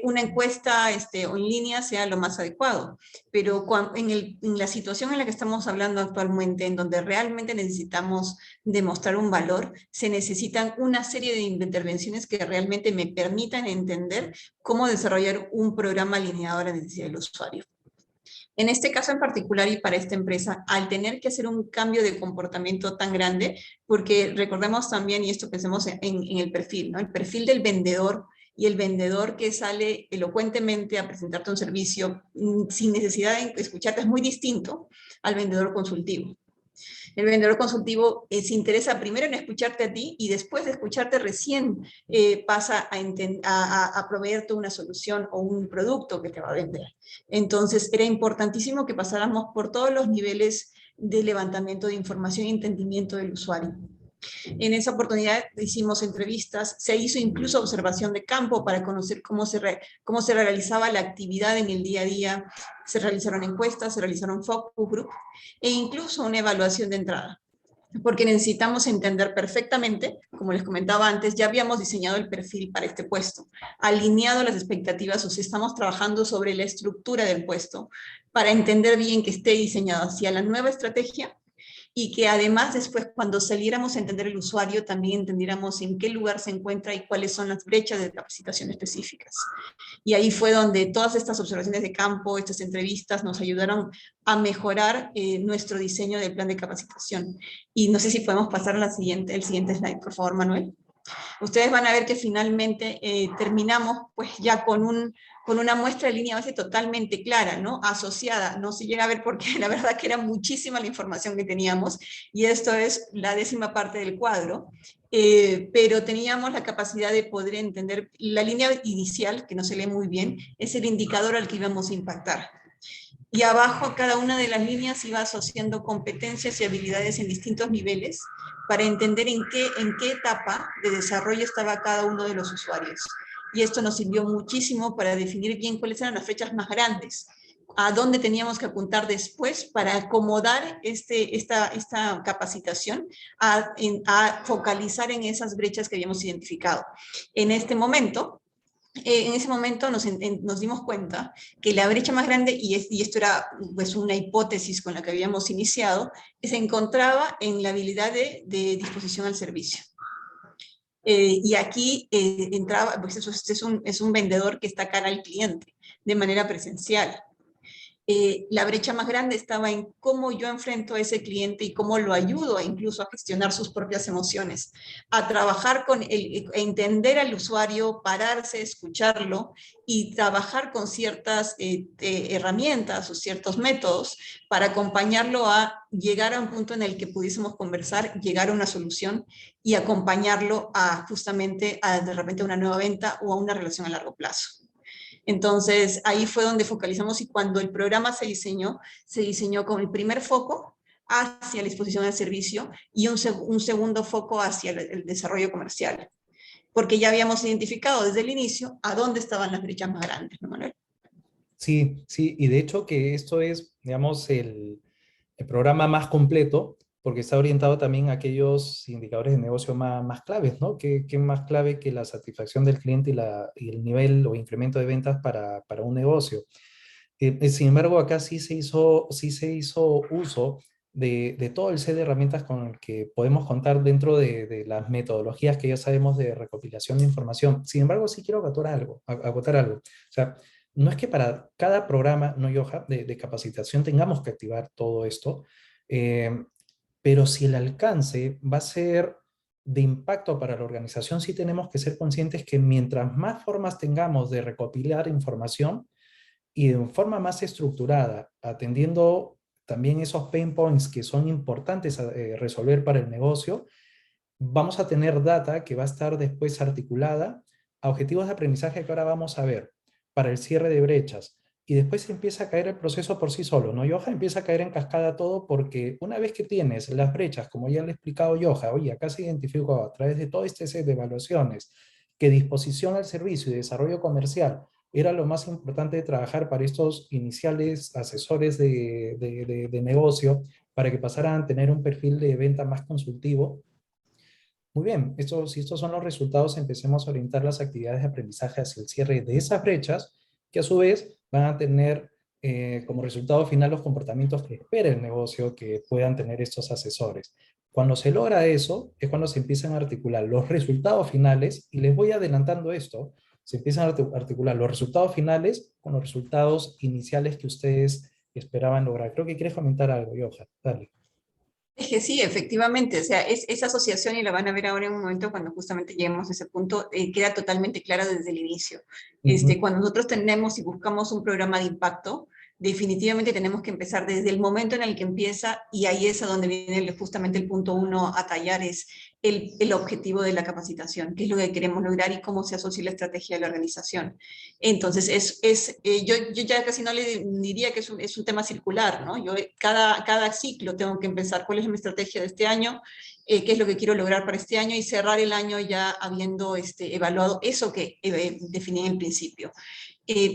Speaker 2: una encuesta o en línea sea lo más adecuado. Pero en la situación en la que estamos hablando actualmente, en donde realmente necesitamos demostrar un valor, se necesitan una serie de intervenciones que realmente me permitan entender cómo desarrollar un programa alineado a la necesidad del usuario. En este caso en particular y para esta empresa, al tener que hacer un cambio de comportamiento tan grande, porque recordemos también, y esto pensemos en el perfil, ¿no? El perfil del vendedor y el vendedor que sale elocuentemente a presentarte un servicio sin necesidad de escucharte es muy distinto al vendedor consultivo. El vendedor consultivo se interesa primero en escucharte a ti y después de escucharte recién pasa a proveerte una solución o un producto que te va a vender. Entonces era importantísimo que pasáramos por todos los niveles de levantamiento de información y entendimiento del usuario. En esa oportunidad hicimos entrevistas, se hizo incluso observación de campo para conocer cómo se realizaba la actividad en el día a día, se realizaron encuestas, se realizaron focus group e incluso una evaluación de entrada. Porque necesitamos entender perfectamente, como les comentaba antes, ya habíamos diseñado el perfil para este puesto, alineado las expectativas, o sea, estamos trabajando sobre la estructura del puesto para entender bien que esté diseñado hacia la nueva estrategia y que además después cuando saliéramos a entender el usuario también entendiéramos en qué lugar se encuentra y cuáles son las brechas de capacitación específicas. Y ahí fue donde todas estas observaciones de campo, estas entrevistas nos ayudaron a mejorar nuestro diseño del plan de capacitación. Y no sé si podemos pasar a el siguiente slide, por favor, Manuel. Ustedes van a ver que finalmente terminamos pues ya con una muestra de línea base totalmente clara, ¿no? Asociada, no se llega a ver porque la verdad que era muchísima la información que teníamos y esto es la 10ª parte del cuadro, pero teníamos la capacidad de poder entender la línea inicial, que no se lee muy bien, es el indicador al que íbamos a impactar. Y abajo cada una de las líneas iba asociando competencias y habilidades en distintos niveles para entender en qué etapa de desarrollo estaba cada uno de los usuarios. Y esto nos sirvió muchísimo para definir bien cuáles eran las fechas más grandes, a dónde teníamos que apuntar después para acomodar esta capacitación a focalizar en esas brechas que habíamos identificado. En ese momento nos dimos cuenta que la brecha más grande, y esto era pues, una hipótesis con la que habíamos iniciado, se encontraba en la habilidad de disposición al servicio. Y aquí entraba, pues eso es un vendedor que está cara al cliente de manera presencial. La brecha más grande estaba en cómo yo enfrento a ese cliente y cómo lo ayudo incluso a gestionar sus propias emociones, a trabajar a entender al usuario, pararse, escucharlo y trabajar con ciertas herramientas o ciertos métodos para acompañarlo a llegar a un punto en el que pudiésemos conversar, llegar a una solución y acompañarlo a justamente a de repente una nueva venta o a una relación a largo plazo. Entonces, ahí fue donde focalizamos y cuando el programa se diseñó con el primer foco hacia la exposición al servicio y un segundo foco hacia el desarrollo comercial, porque ya habíamos identificado desde el inicio a dónde estaban las brechas más grandes, ¿no, Manuel?
Speaker 1: Sí, sí, y de hecho que esto es, digamos, el programa más completo, porque está orientado también a aquellos indicadores de negocio más claves, ¿no? ¿Qué más clave que la satisfacción del cliente y el nivel o incremento de ventas para un negocio? Sin embargo, acá sí se hizo uso de todo el set de herramientas con el que podemos contar dentro de las metodologías que ya sabemos de recopilación de información. Sin embargo, sí quiero acotar algo. O sea, no es que para cada programa, no, Yoja, de capacitación tengamos que activar todo esto, eh, pero si el alcance va a ser de impacto para la organización, sí tenemos que ser conscientes que mientras más formas tengamos de recopilar información, y de forma más estructurada, atendiendo también esos pain points que son importantes resolver para el negocio, vamos a tener data que va a estar después articulada a objetivos de aprendizaje que ahora vamos a ver para el cierre de brechas. Y después empieza a caer el proceso por sí solo, ¿no, Yoja? Empieza a caer en cascada todo porque una vez que tienes las brechas, como ya le he explicado Yoja, oye, acá se identificó a través de todo este set de evaluaciones que disposición al servicio y desarrollo comercial era lo más importante de trabajar para estos iniciales asesores de negocio, para que pasaran a tener un perfil de venta más consultivo. Muy bien, si estos son los resultados, empecemos a orientar las actividades de aprendizaje hacia el cierre de esas brechas, que a su vez van a tener como resultado final los comportamientos que espera el negocio que puedan tener estos asesores. Cuando se logra eso, es cuando se empiezan a articular los resultados finales, y les voy adelantando esto, se empiezan a articular los resultados finales con los resultados iniciales que ustedes esperaban lograr. Creo que quieres comentar algo, Johan. Dale.
Speaker 2: Es que sí, efectivamente, o sea, esa asociación, y la van a ver ahora en un momento cuando justamente lleguemos a ese punto, queda totalmente clara desde el inicio.
Speaker 1: Ujú.
Speaker 2: Cuando nosotros tenemos y buscamos un programa de impacto, definitivamente tenemos que empezar desde el momento en el que empieza, y ahí es a donde viene justamente el punto uno a tallar, es el objetivo de la capacitación, qué es lo que queremos lograr y cómo se asocia la estrategia de la organización. Entonces, yo ya casi no le diría que es un tema circular, ¿no? Yo cada ciclo tengo que empezar cuál es mi estrategia de este año, qué es lo que quiero lograr para este año y cerrar el año ya habiendo evaluado eso que definí en el principio.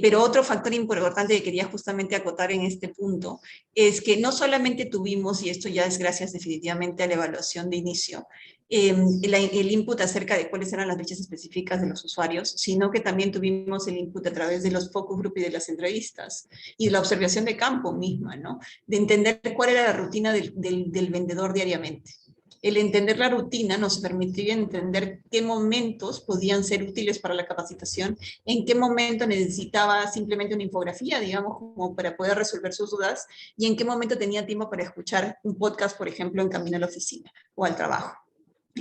Speaker 2: Pero otro factor importante que quería justamente acotar en este punto es que no solamente tuvimos, y esto ya es gracias definitivamente a la evaluación de inicio, el input acerca de cuáles eran las brechas específicas de los usuarios, sino que también tuvimos el input a través de los focus group y de las entrevistas y de la observación de campo misma, ¿no? De entender cuál era la rutina del vendedor diariamente. El entender la rutina nos permitió entender qué momentos podían ser útiles para la capacitación, en qué momento necesitaba simplemente una infografía, digamos, como para poder resolver sus dudas, y en qué momento tenía tiempo para escuchar un podcast, por ejemplo, en camino a la oficina o al trabajo.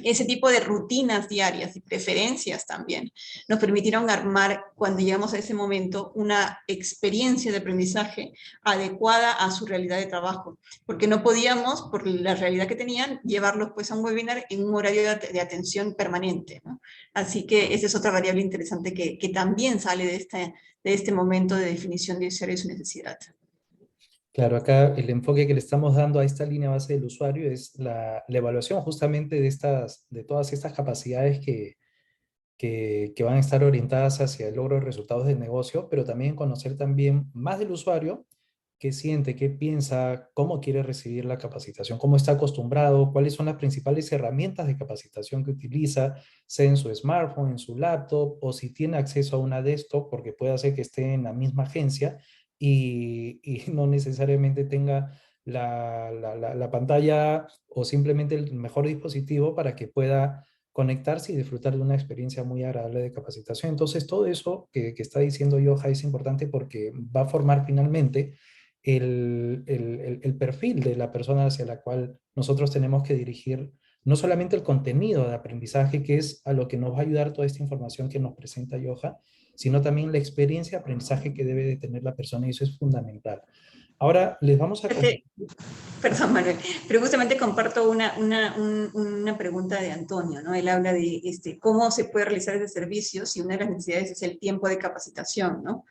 Speaker 2: Ese tipo de rutinas diarias y preferencias también nos permitieron armar, cuando llegamos a ese momento, una experiencia de aprendizaje adecuada a su realidad de trabajo, porque no podíamos, por la realidad que tenían, llevarlos pues a un webinar en un horario de atención permanente, ¿no? Así que esa es otra variable interesante que también sale de este momento de definición de usuario y su necesidad.
Speaker 1: Claro, acá el enfoque que le estamos dando a esta línea base del usuario es la evaluación justamente de todas estas capacidades que van a estar orientadas hacia el logro de resultados del negocio, pero también conocer también más del usuario, qué siente, qué piensa, cómo quiere recibir la capacitación, cómo está acostumbrado, cuáles son las principales herramientas de capacitación que utiliza, sea en su smartphone, en su laptop, o si tiene acceso a una desktop, porque puede ser que esté en la misma agencia y no necesariamente tenga la pantalla o simplemente el mejor dispositivo para que pueda conectarse y disfrutar de una experiencia muy agradable de capacitación. Entonces, todo eso que está diciendo Yoja es importante porque va a formar finalmente el perfil de la persona hacia la cual nosotros tenemos que dirigir no solamente el contenido de aprendizaje, que es a lo que nos va a ayudar toda esta información que nos presenta Yoja, sino también la experiencia de aprendizaje que debe de tener la persona, y eso es fundamental. Ahora les vamos a compartir.
Speaker 2: Perdón, Manuel, pero justamente comparto una pregunta de Antonio, ¿no? Él habla de cómo se puede realizar ese servicio si una de las necesidades es el tiempo de capacitación, ¿no?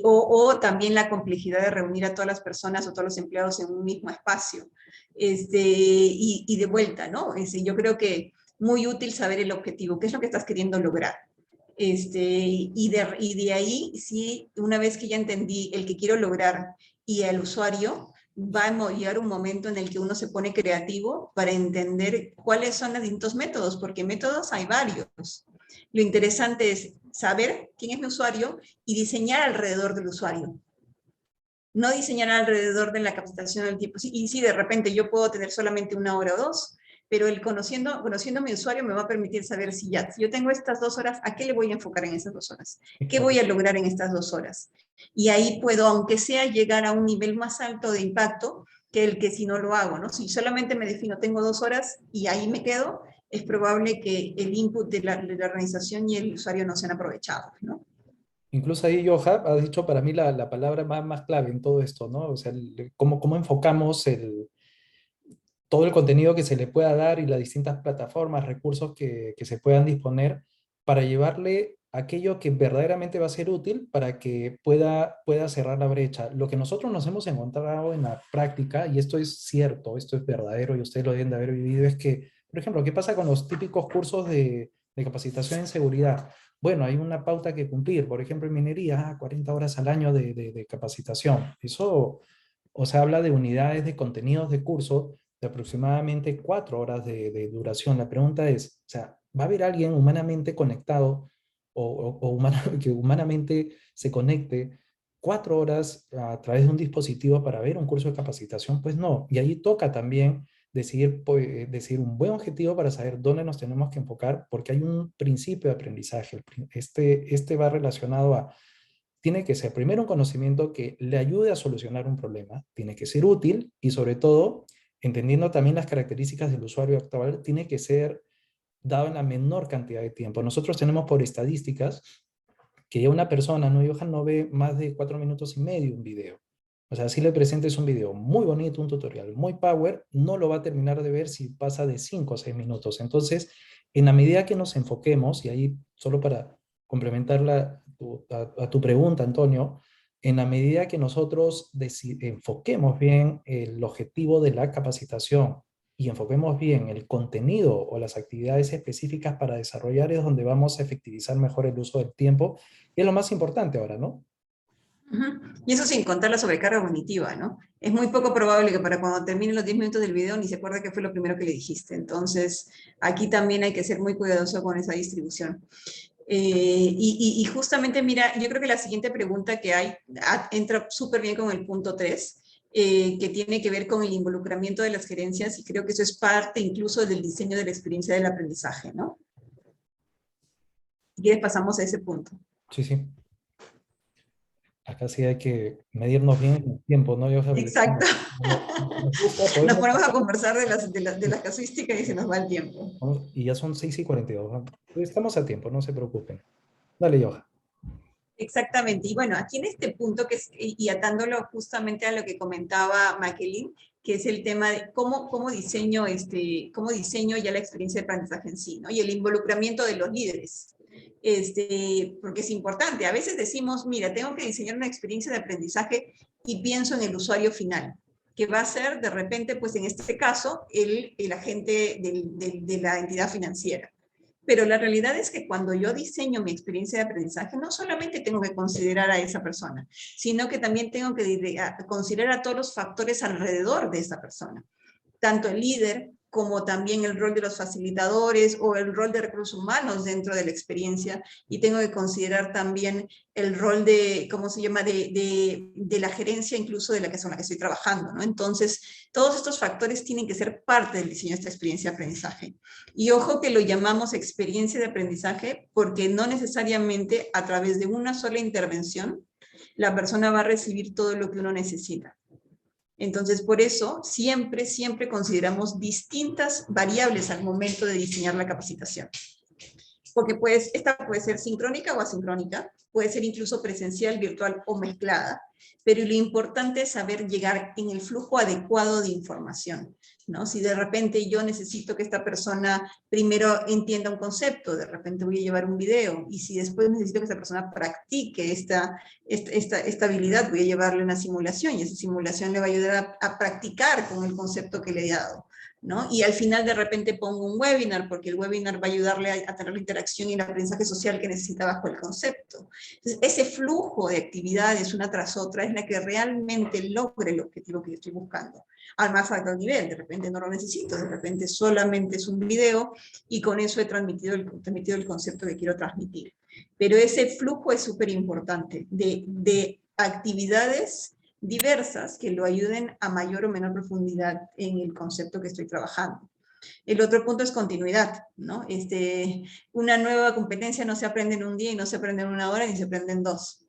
Speaker 2: O también la complejidad de reunir a todas las personas o todos los empleados en un mismo espacio. Y de vuelta, ¿no? Yo creo que muy útil saber el objetivo, qué es lo que estás queriendo lograr. Y de ahí, sí, una vez que ya entendí el que quiero lograr y al usuario, va a llegar un momento en el que uno se pone creativo para entender cuáles son los distintos métodos, porque métodos hay varios. Lo interesante es saber quién es mi usuario y diseñar alrededor del usuario. No diseñar alrededor de la capacitación del tiempo. Y sí, de repente yo puedo tener solamente 1 hora o 2, pero el conociendo a mi usuario me va a permitir saber si yo tengo estas 2 horas, ¿a qué le voy a enfocar en esas 2 horas? ¿Qué voy a lograr en estas 2 horas? Y ahí puedo, aunque sea, llegar a un nivel más alto de impacto que el que si no lo hago, ¿no? Si solamente me defino, tengo 2 horas y ahí me quedo, es probable que el input de la organización y el usuario no sean aprovechados, ¿no?
Speaker 1: Incluso ahí Joha ha dicho para mí la palabra más clave en todo esto, ¿no? O sea, cómo enfocamos todo el contenido que se le pueda dar y las distintas plataformas, recursos que se puedan disponer para llevarle aquello que verdaderamente va a ser útil para que pueda cerrar la brecha. Lo que nosotros nos hemos encontrado en la práctica, y esto es cierto, esto es verdadero y ustedes lo deben de haber vivido, es que, por ejemplo, ¿qué pasa con los típicos cursos de capacitación en seguridad? Bueno, hay una pauta que cumplir, por ejemplo, en minería, 40 horas al año de capacitación. Eso, o sea, habla de unidades de contenidos de curso de aproximadamente 4 horas de duración. La pregunta es, o sea, ¿va a haber alguien humanamente conectado que humanamente se conecte 4 horas a través de un dispositivo para ver un curso de capacitación? Pues no. Y ahí toca también decidir un buen objetivo para saber dónde nos tenemos que enfocar, porque hay un principio de aprendizaje. Este va relacionado a, tiene que ser primero un conocimiento que le ayude a solucionar un problema, tiene que ser útil y sobre todo, entendiendo también las características del usuario actual, tiene que ser dado en la menor cantidad de tiempo. Nosotros tenemos por estadísticas que ya una persona, ¿no, Johan, no ve más de 4 minutos y medio un video? O sea, si le presentes un video muy bonito, un tutorial muy power, no lo va a terminar de ver si pasa de 5 o 6 minutos. Entonces, en la medida que nos enfoquemos, y ahí solo para complementar a tu pregunta, Antonio, en la medida que nosotros enfoquemos bien el objetivo de la capacitación y enfoquemos bien el contenido o las actividades específicas para desarrollar, es donde vamos a efectivizar mejor el uso del tiempo. Y es lo más importante ahora, ¿no?
Speaker 2: Y eso sin contar la sobrecarga cognitiva, ¿no? Es muy poco probable que para cuando terminen los 10 minutos del video ni se acuerde qué fue lo primero que le dijiste. Entonces, aquí también hay que ser muy cuidadoso con esa distribución. Y justamente, mira, yo creo que la siguiente pregunta que hay entra súper bien con el punto 3, que tiene que ver con el involucramiento de las gerencias, y creo que eso es parte incluso del diseño de la experiencia del aprendizaje, ¿no? Si quieres, pasamos a ese punto.
Speaker 1: Sí, sí. Acá sí hay que medirnos bien el tiempo, ¿no?
Speaker 2: Exacto.
Speaker 1: Nos gusta,
Speaker 2: Nos
Speaker 1: podemos
Speaker 2: ponemos a
Speaker 1: pasar,
Speaker 2: conversar de las casuísticas y se nos va el tiempo.
Speaker 1: ¿no? Y ya son 6:42, ¿no? Estamos a tiempo, no se preocupen. Dale, Johan.
Speaker 2: Exactamente. Y bueno, aquí en este punto, y atándolo justamente a lo que comentaba Maquelin, que es el tema de cómo diseño ya la experiencia de aprendizaje en sí, ¿no? Y el involucramiento de los líderes. Porque es importante. A veces decimos, mira, tengo que diseñar una experiencia de aprendizaje y pienso en el usuario final, que va a ser de repente, pues en este caso, el agente de la entidad financiera. Pero la realidad es que cuando yo diseño mi experiencia de aprendizaje, no solamente tengo que considerar a esa persona, sino que también tengo que considerar a todos los factores alrededor de esa persona. Tanto el líder, como también el rol de los facilitadores o el rol de recursos humanos dentro de la experiencia, y tengo que considerar también el rol de, ¿cómo se llama?, de la gerencia incluso de la que con la que estoy trabajando, ¿no? Entonces, todos estos factores tienen que ser parte del diseño de esta experiencia de aprendizaje. Y ojo que lo llamamos experiencia de aprendizaje porque no necesariamente a través de una sola intervención la persona va a recibir todo lo que uno necesita. Entonces, por eso, siempre consideramos distintas variables al momento de diseñar la capacitación. Porque esta puede ser sincrónica o asincrónica, puede ser incluso presencial, virtual o mezclada, pero lo importante es saber llegar en el flujo adecuado de información, ¿no? Si de repente yo necesito que esta persona primero entienda un concepto, de repente voy a llevar un video, y si después necesito que esta persona practique esta habilidad, voy a llevarle una simulación, y esa simulación le va a ayudar a practicar con el concepto que le he dado, ¿no? Y al final de repente pongo un webinar, porque el webinar va a ayudarle a tener la interacción y el aprendizaje social que necesita bajo el concepto. Entonces, ese flujo de actividades una tras otra es la que realmente logre el objetivo que yo estoy buscando. Al más alto nivel, de repente no lo necesito, de repente solamente es un video y con eso he transmitido el concepto que quiero transmitir. Pero ese flujo es súper importante de actividades diversas que lo ayuden a mayor o menor profundidad en el concepto que estoy trabajando. El otro punto es continuidad, ¿no? Una nueva competencia no se aprende en un día y no se aprende en una hora ni se aprende en dos.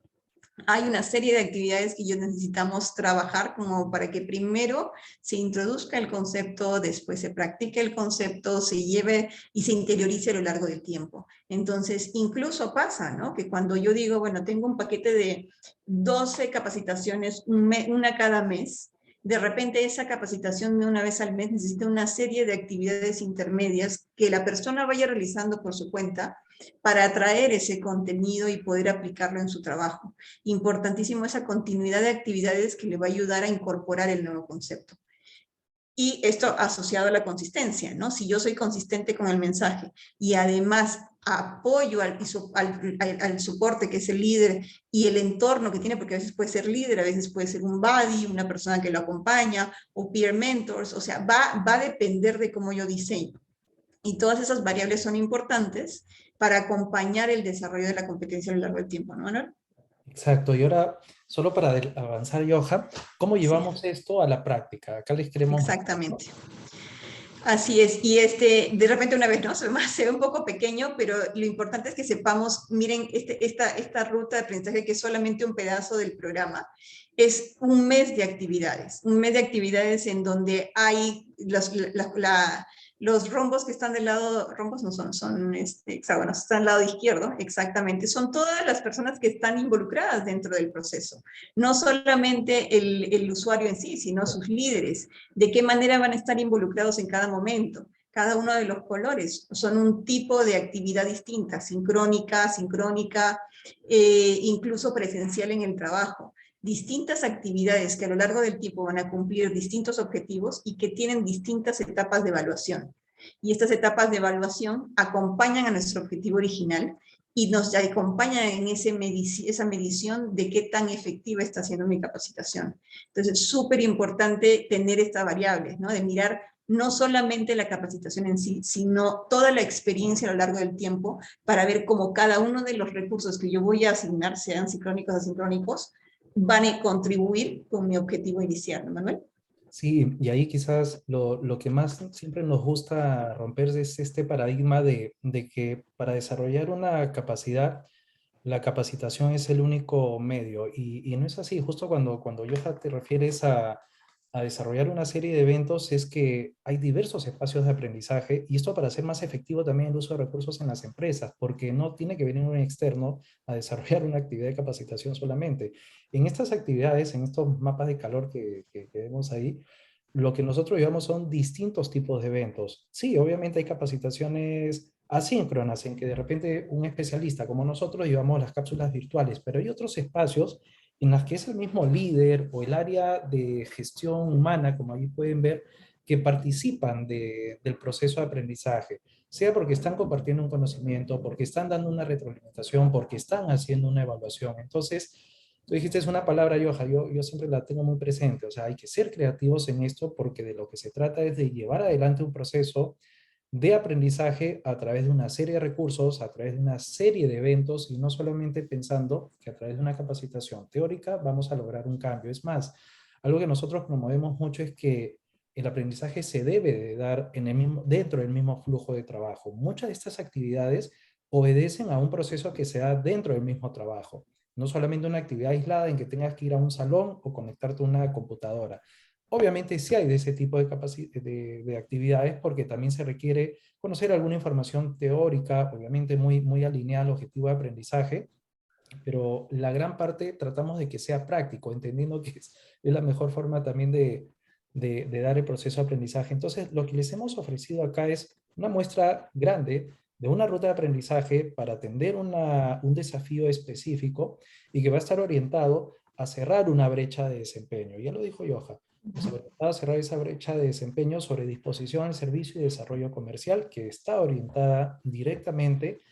Speaker 2: Hay una serie de actividades que necesitamos trabajar como para que primero se introduzca el concepto, después se practique el concepto, se lleve y se interiorice a lo largo del tiempo. Entonces, incluso pasa, ¿no?, que cuando yo digo, bueno, tengo un paquete de 12 capacitaciones, una cada mes, de repente esa capacitación de una vez al mes necesita una serie de actividades intermedias que la persona vaya realizando por su cuenta para atraer ese contenido y poder aplicarlo en su trabajo. Importantísimo esa continuidad de actividades que le va a ayudar a incorporar el nuevo concepto. Y esto asociado a la consistencia, ¿no? Si yo soy consistente con el mensaje y además apoyo al soporte que es el líder y el entorno que tiene, porque a veces puede ser líder, a veces puede ser un buddy, una persona que lo acompaña, o peer mentors, o sea, va a depender de cómo yo diseño. Y todas esas variables son importantes para acompañar el desarrollo de la competencia a lo largo del tiempo, ¿no, Manuel?
Speaker 1: Exacto, y ahora, solo para avanzar, Johan, ¿cómo
Speaker 2: Sí,
Speaker 1: llevamos esto a la práctica? Acá les queremos mostrar, ¿no?
Speaker 2: exactamente. Así es, y de repente una vez, ¿no? Se ve un poco pequeño, pero lo importante es que sepamos, miren, esta ruta de aprendizaje que es solamente un pedazo del programa, es un mes de actividades en donde hay los rombos que están del lado, rombos no son hexágonos, están del lado izquierdo, exactamente, son todas las personas que están involucradas dentro del proceso, no solamente el usuario en sí, sino sus líderes, de qué manera van a estar involucrados en cada momento. Cada uno de los colores son un tipo de actividad distinta, sincrónica, incluso presencial en el trabajo. Distintas actividades que a lo largo del tiempo van a cumplir distintos objetivos y que tienen distintas etapas de evaluación. Y estas etapas de evaluación acompañan a nuestro objetivo original y nos acompañan en esa medición de qué tan efectiva está siendo mi capacitación. Entonces, es súper importante tener estas variables, ¿no? De mirar no solamente la capacitación en sí, sino toda la experiencia a lo largo del tiempo para ver cómo cada uno de los recursos que yo voy a asignar, sean sincrónicos o asincrónicos, van a contribuir con mi objetivo inicial, ¿no, Manuel?
Speaker 1: Sí, y ahí quizás lo que más siempre nos gusta romper es este paradigma de que para desarrollar una capacidad, la capacitación es el único medio. Y no es así. Justo cuando Yoja te refieres a desarrollar una serie de eventos, es que hay diversos espacios de aprendizaje y esto para hacer más efectivo también el uso de recursos en las empresas, porque no tiene que venir un externo a desarrollar una actividad de capacitación solamente. En estas actividades, en estos mapas de calor que vemos ahí, lo que nosotros llevamos son distintos tipos de eventos. Sí, obviamente hay capacitaciones asíncronas en que de repente un especialista como nosotros llevamos las cápsulas virtuales, pero hay otros espacios en las que es el mismo líder o el área de gestión humana, como ahí pueden ver, que participan del proceso de aprendizaje, sea porque están compartiendo un conocimiento, porque están dando una retroalimentación, porque están haciendo una evaluación. Entonces, Tú dijiste es una palabra, Johan, yo siempre la tengo muy presente, o sea, hay que ser creativos en esto porque de lo que se trata es de llevar adelante un proceso de aprendizaje a través de una serie de recursos, a través de una serie de eventos y no solamente pensando que a través de una capacitación teórica vamos a lograr un cambio. Es más, algo que nosotros promovemos mucho es que el aprendizaje se debe de dar en el mismo, dentro del mismo flujo de trabajo. Muchas de estas actividades obedecen a un proceso que se da dentro del mismo trabajo. No solamente una actividad aislada en que tengas que ir a un salón o conectarte a una computadora. Obviamente sí hay de ese tipo de actividades porque también se requiere conocer alguna información teórica, obviamente muy alineada al objetivo de aprendizaje, pero la gran parte tratamos de que sea práctico, entendiendo que es la mejor forma también de dar el proceso de aprendizaje. Entonces, lo que les hemos ofrecido acá es una muestra grande de una ruta de aprendizaje para atender un desafío específico y que va a estar orientado a cerrar una brecha de desempeño. Ya lo dijo Johan, orientado a cerrar esa brecha de desempeño sobre disposición al servicio y desarrollo comercial que está orientada directamente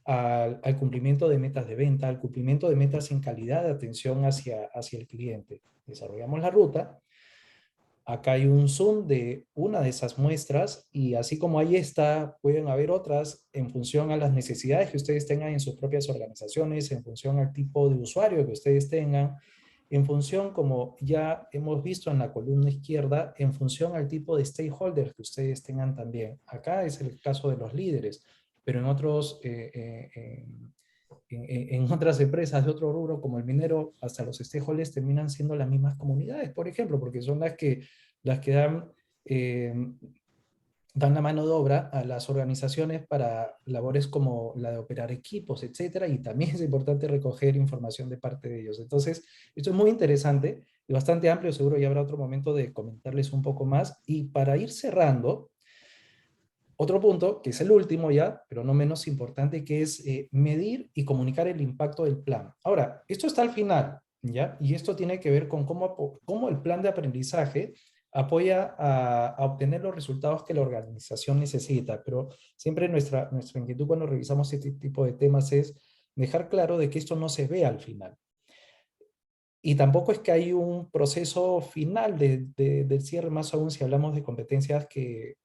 Speaker 1: al cumplimiento de metas de venta, al cumplimiento de metas en calidad de atención hacia el cliente. Desarrollamos la ruta. Acá hay un zoom de una de esas muestras y así como ahí está, pueden haber otras en función a las necesidades que ustedes tengan en sus propias organizaciones, en función al tipo de usuario que ustedes tengan, en función, como ya hemos visto en la columna izquierda, en función al tipo de stakeholders que ustedes tengan también. Acá es el caso de los líderes, pero en otros, en otras empresas de otro rubro, como el minero, hasta los stakeholders terminan siendo las mismas comunidades, por ejemplo, porque son las que eh, dan la mano de obra a las organizaciones para labores como la de operar equipos, etcétera, y también es importante recoger información de parte de ellos. Entonces, esto es muy interesante y bastante amplio, seguro ya habrá otro momento de comentarles un poco más. Y para ir cerrando, otro punto, que es el último ya, pero no menos importante, que es medir y comunicar el impacto del plan. Ahora, esto está al final, ¿ya? Y esto tiene que ver con cómo el plan de aprendizaje apoya a obtener los resultados que la organización necesita. Pero siempre nuestra inquietud cuando revisamos este tipo de temas es dejar claro de que esto no se ve al final. Y tampoco es que hay un proceso final del cierre, más aún si hablamos de competencias que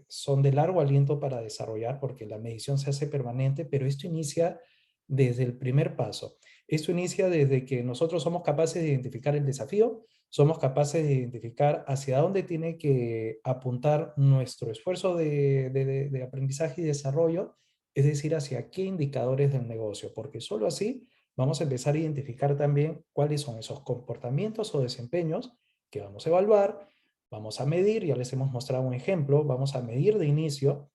Speaker 1: son de largo aliento para desarrollar, porque la medición se hace permanente, pero esto inicia desde el primer paso. Esto inicia desde que nosotros somos capaces de identificar el desafío, somos capaces de identificar hacia dónde tiene que apuntar nuestro esfuerzo de aprendizaje y desarrollo, es decir, hacia qué indicadores del negocio, porque solo así vamos a empezar a identificar también cuáles son esos comportamientos o desempeños que vamos a evaluar, vamos a medir, ya les hemos mostrado un ejemplo, vamos a medir de inicio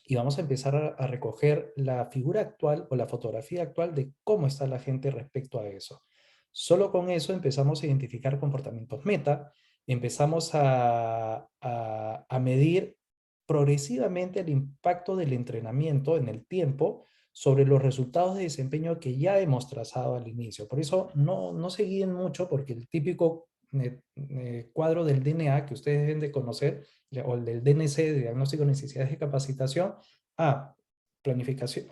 Speaker 1: y vamos a empezar a recoger la figura actual o la fotografía actual de cómo está la gente respecto a eso. Solo con eso empezamos a identificar comportamientos meta, empezamos a medir progresivamente el impacto del entrenamiento en el tiempo sobre los resultados de desempeño que ya hemos trazado al inicio. Por eso no se guíen mucho porque el típico cuadro del DNA que ustedes deben de conocer, o el del DNC, de diagnóstico de necesidades de capacitación, planificación,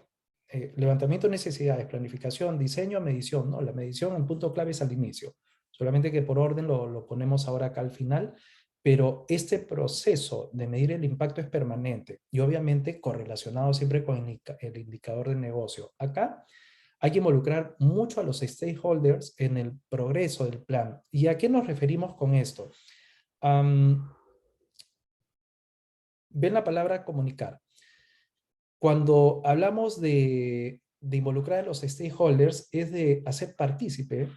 Speaker 1: levantamiento de necesidades, planificación, diseño, medición, ¿no? La medición en punto clave es al inicio, solamente que por orden lo ponemos ahora acá al final, pero este proceso de medir el impacto es permanente y obviamente correlacionado siempre con el indicador de negocio. Acá hay que involucrar mucho a los stakeholders en el progreso del plan. ¿Y a qué nos referimos con esto? Ven la palabra comunicar. Cuando hablamos de involucrar a los stakeholders, es de hacer partícipe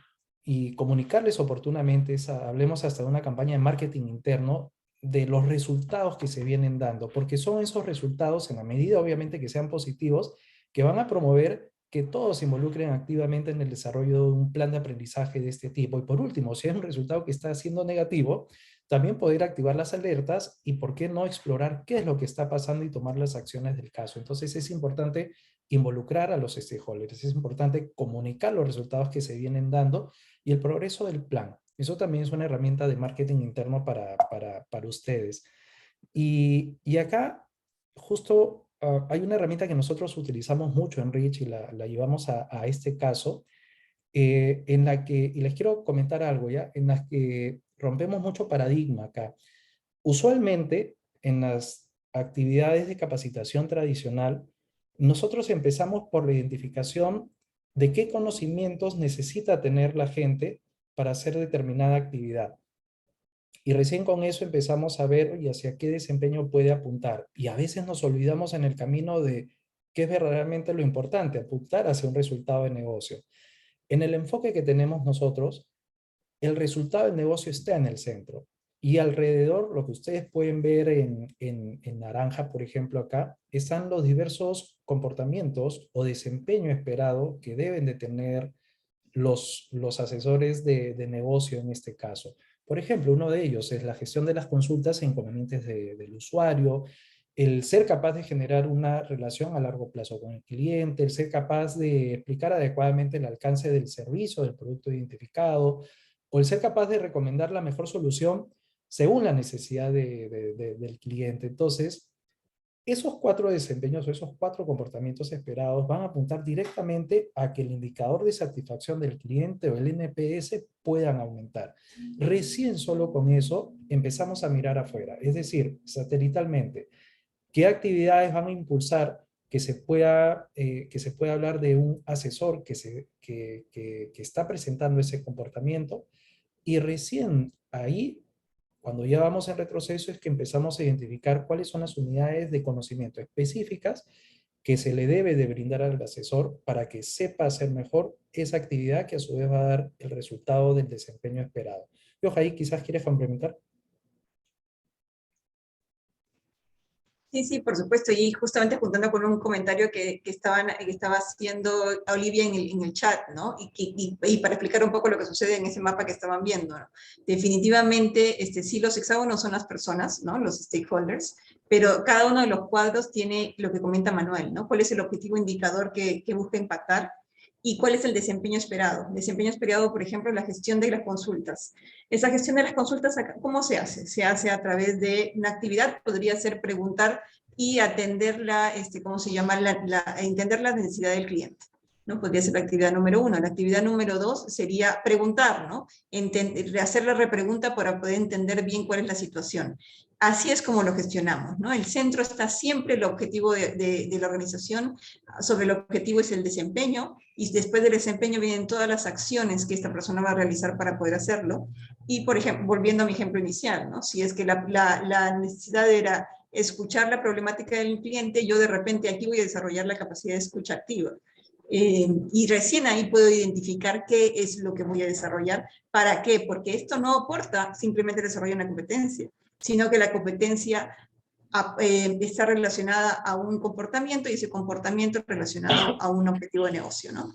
Speaker 1: y comunicarles oportunamente, hablemos hasta de una campaña de marketing interno, de los resultados que se vienen dando, porque son esos resultados, en la medida obviamente que sean positivos, que van a promover que todos se involucren activamente en el desarrollo de un plan de aprendizaje de este tipo. Y por último, si hay un resultado que está siendo negativo, también poder activar las alertas y por qué no explorar qué es lo que está pasando y tomar las acciones del caso. Entonces es importante involucrar a los stakeholders, es importante comunicar los resultados que se vienen dando y el progreso del plan. Eso también es una herramienta de marketing interno para ustedes. Y acá justo hay una herramienta que nosotros utilizamos mucho en Rich y la llevamos a este caso, en la que, y les quiero comentar algo ya, en las que rompemos mucho paradigma acá. Usualmente, en las actividades de capacitación tradicional, nosotros empezamos por la identificación de qué conocimientos necesita tener la gente para hacer determinada actividad. Y recién con eso empezamos a ver y hacia qué desempeño puede apuntar. Y a veces nos olvidamos en el camino de qué es verdaderamente lo importante, apuntar hacia un resultado de negocio. En el enfoque que tenemos nosotros, el resultado del negocio está en el centro. Y alrededor, lo que ustedes pueden ver en naranja, por ejemplo, acá, están los diversos comportamientos o desempeño esperado que deben de tener los asesores de negocio en este caso. Por ejemplo, uno de ellos es la gestión de las consultas e inconvenientes del usuario, el ser capaz de generar una relación a largo plazo con el cliente, el ser capaz de explicar adecuadamente el alcance del servicio, del producto identificado, o el ser capaz de recomendar la mejor solución según la necesidad del cliente. Entonces, esos cuatro desempeños o esos cuatro comportamientos esperados van a apuntar directamente a que el indicador de satisfacción del cliente o el NPS puedan aumentar. Recién solo con eso empezamos a mirar afuera, es decir, satelitalmente, qué actividades van a impulsar que se pueda hablar de un asesor que está presentando ese comportamiento y recién ahí, cuando ya vamos en retroceso, es que empezamos a identificar cuáles son las unidades de conocimiento específicas que se le debe de brindar al asesor para que sepa hacer mejor esa actividad que a su vez va a dar el resultado del desempeño esperado. Y ojalá ahí quizás quieres complementar.
Speaker 2: Sí, sí, por supuesto. Y justamente juntando con un comentario que estaba haciendo Olivia en el chat, ¿no? Y para explicar un poco lo que sucede en ese mapa que estaban viendo, ¿no? Definitivamente, sí, los hexágonos son las personas, ¿no? Los stakeholders, pero cada uno de los cuadros tiene lo que comenta Manuel, ¿no? ¿Cuál es el objetivo indicador que busca impactar? ¿Y cuál es el desempeño esperado? Desempeño esperado, por ejemplo, la gestión de las consultas. Esa gestión de las consultas, ¿cómo se hace? Se hace a través de una actividad, podría ser preguntar y atender ¿cómo se llama? Entender la necesidad del cliente, ¿no? Podría ser la actividad número 1. La actividad número 2 sería preguntar, ¿no? Hacer la repregunta para poder entender bien cuál es la situación. Así es como lo gestionamos, ¿no? El centro está siempre el objetivo de la organización, sobre el objetivo es el desempeño, y después del desempeño vienen todas las acciones que esta persona va a realizar para poder hacerlo. Y, por ejemplo, volviendo a mi ejemplo inicial, ¿no? Si es que la necesidad era escuchar la problemática del cliente, yo de repente aquí voy a desarrollar la capacidad de escucha activa. Y recién ahí puedo identificar qué es lo que voy a desarrollar. ¿Para qué? Porque esto no aporta simplemente desarrollo una competencia, sino que la competencia está relacionada a un comportamiento y ese comportamiento relacionado a un objetivo de negocio, ¿no?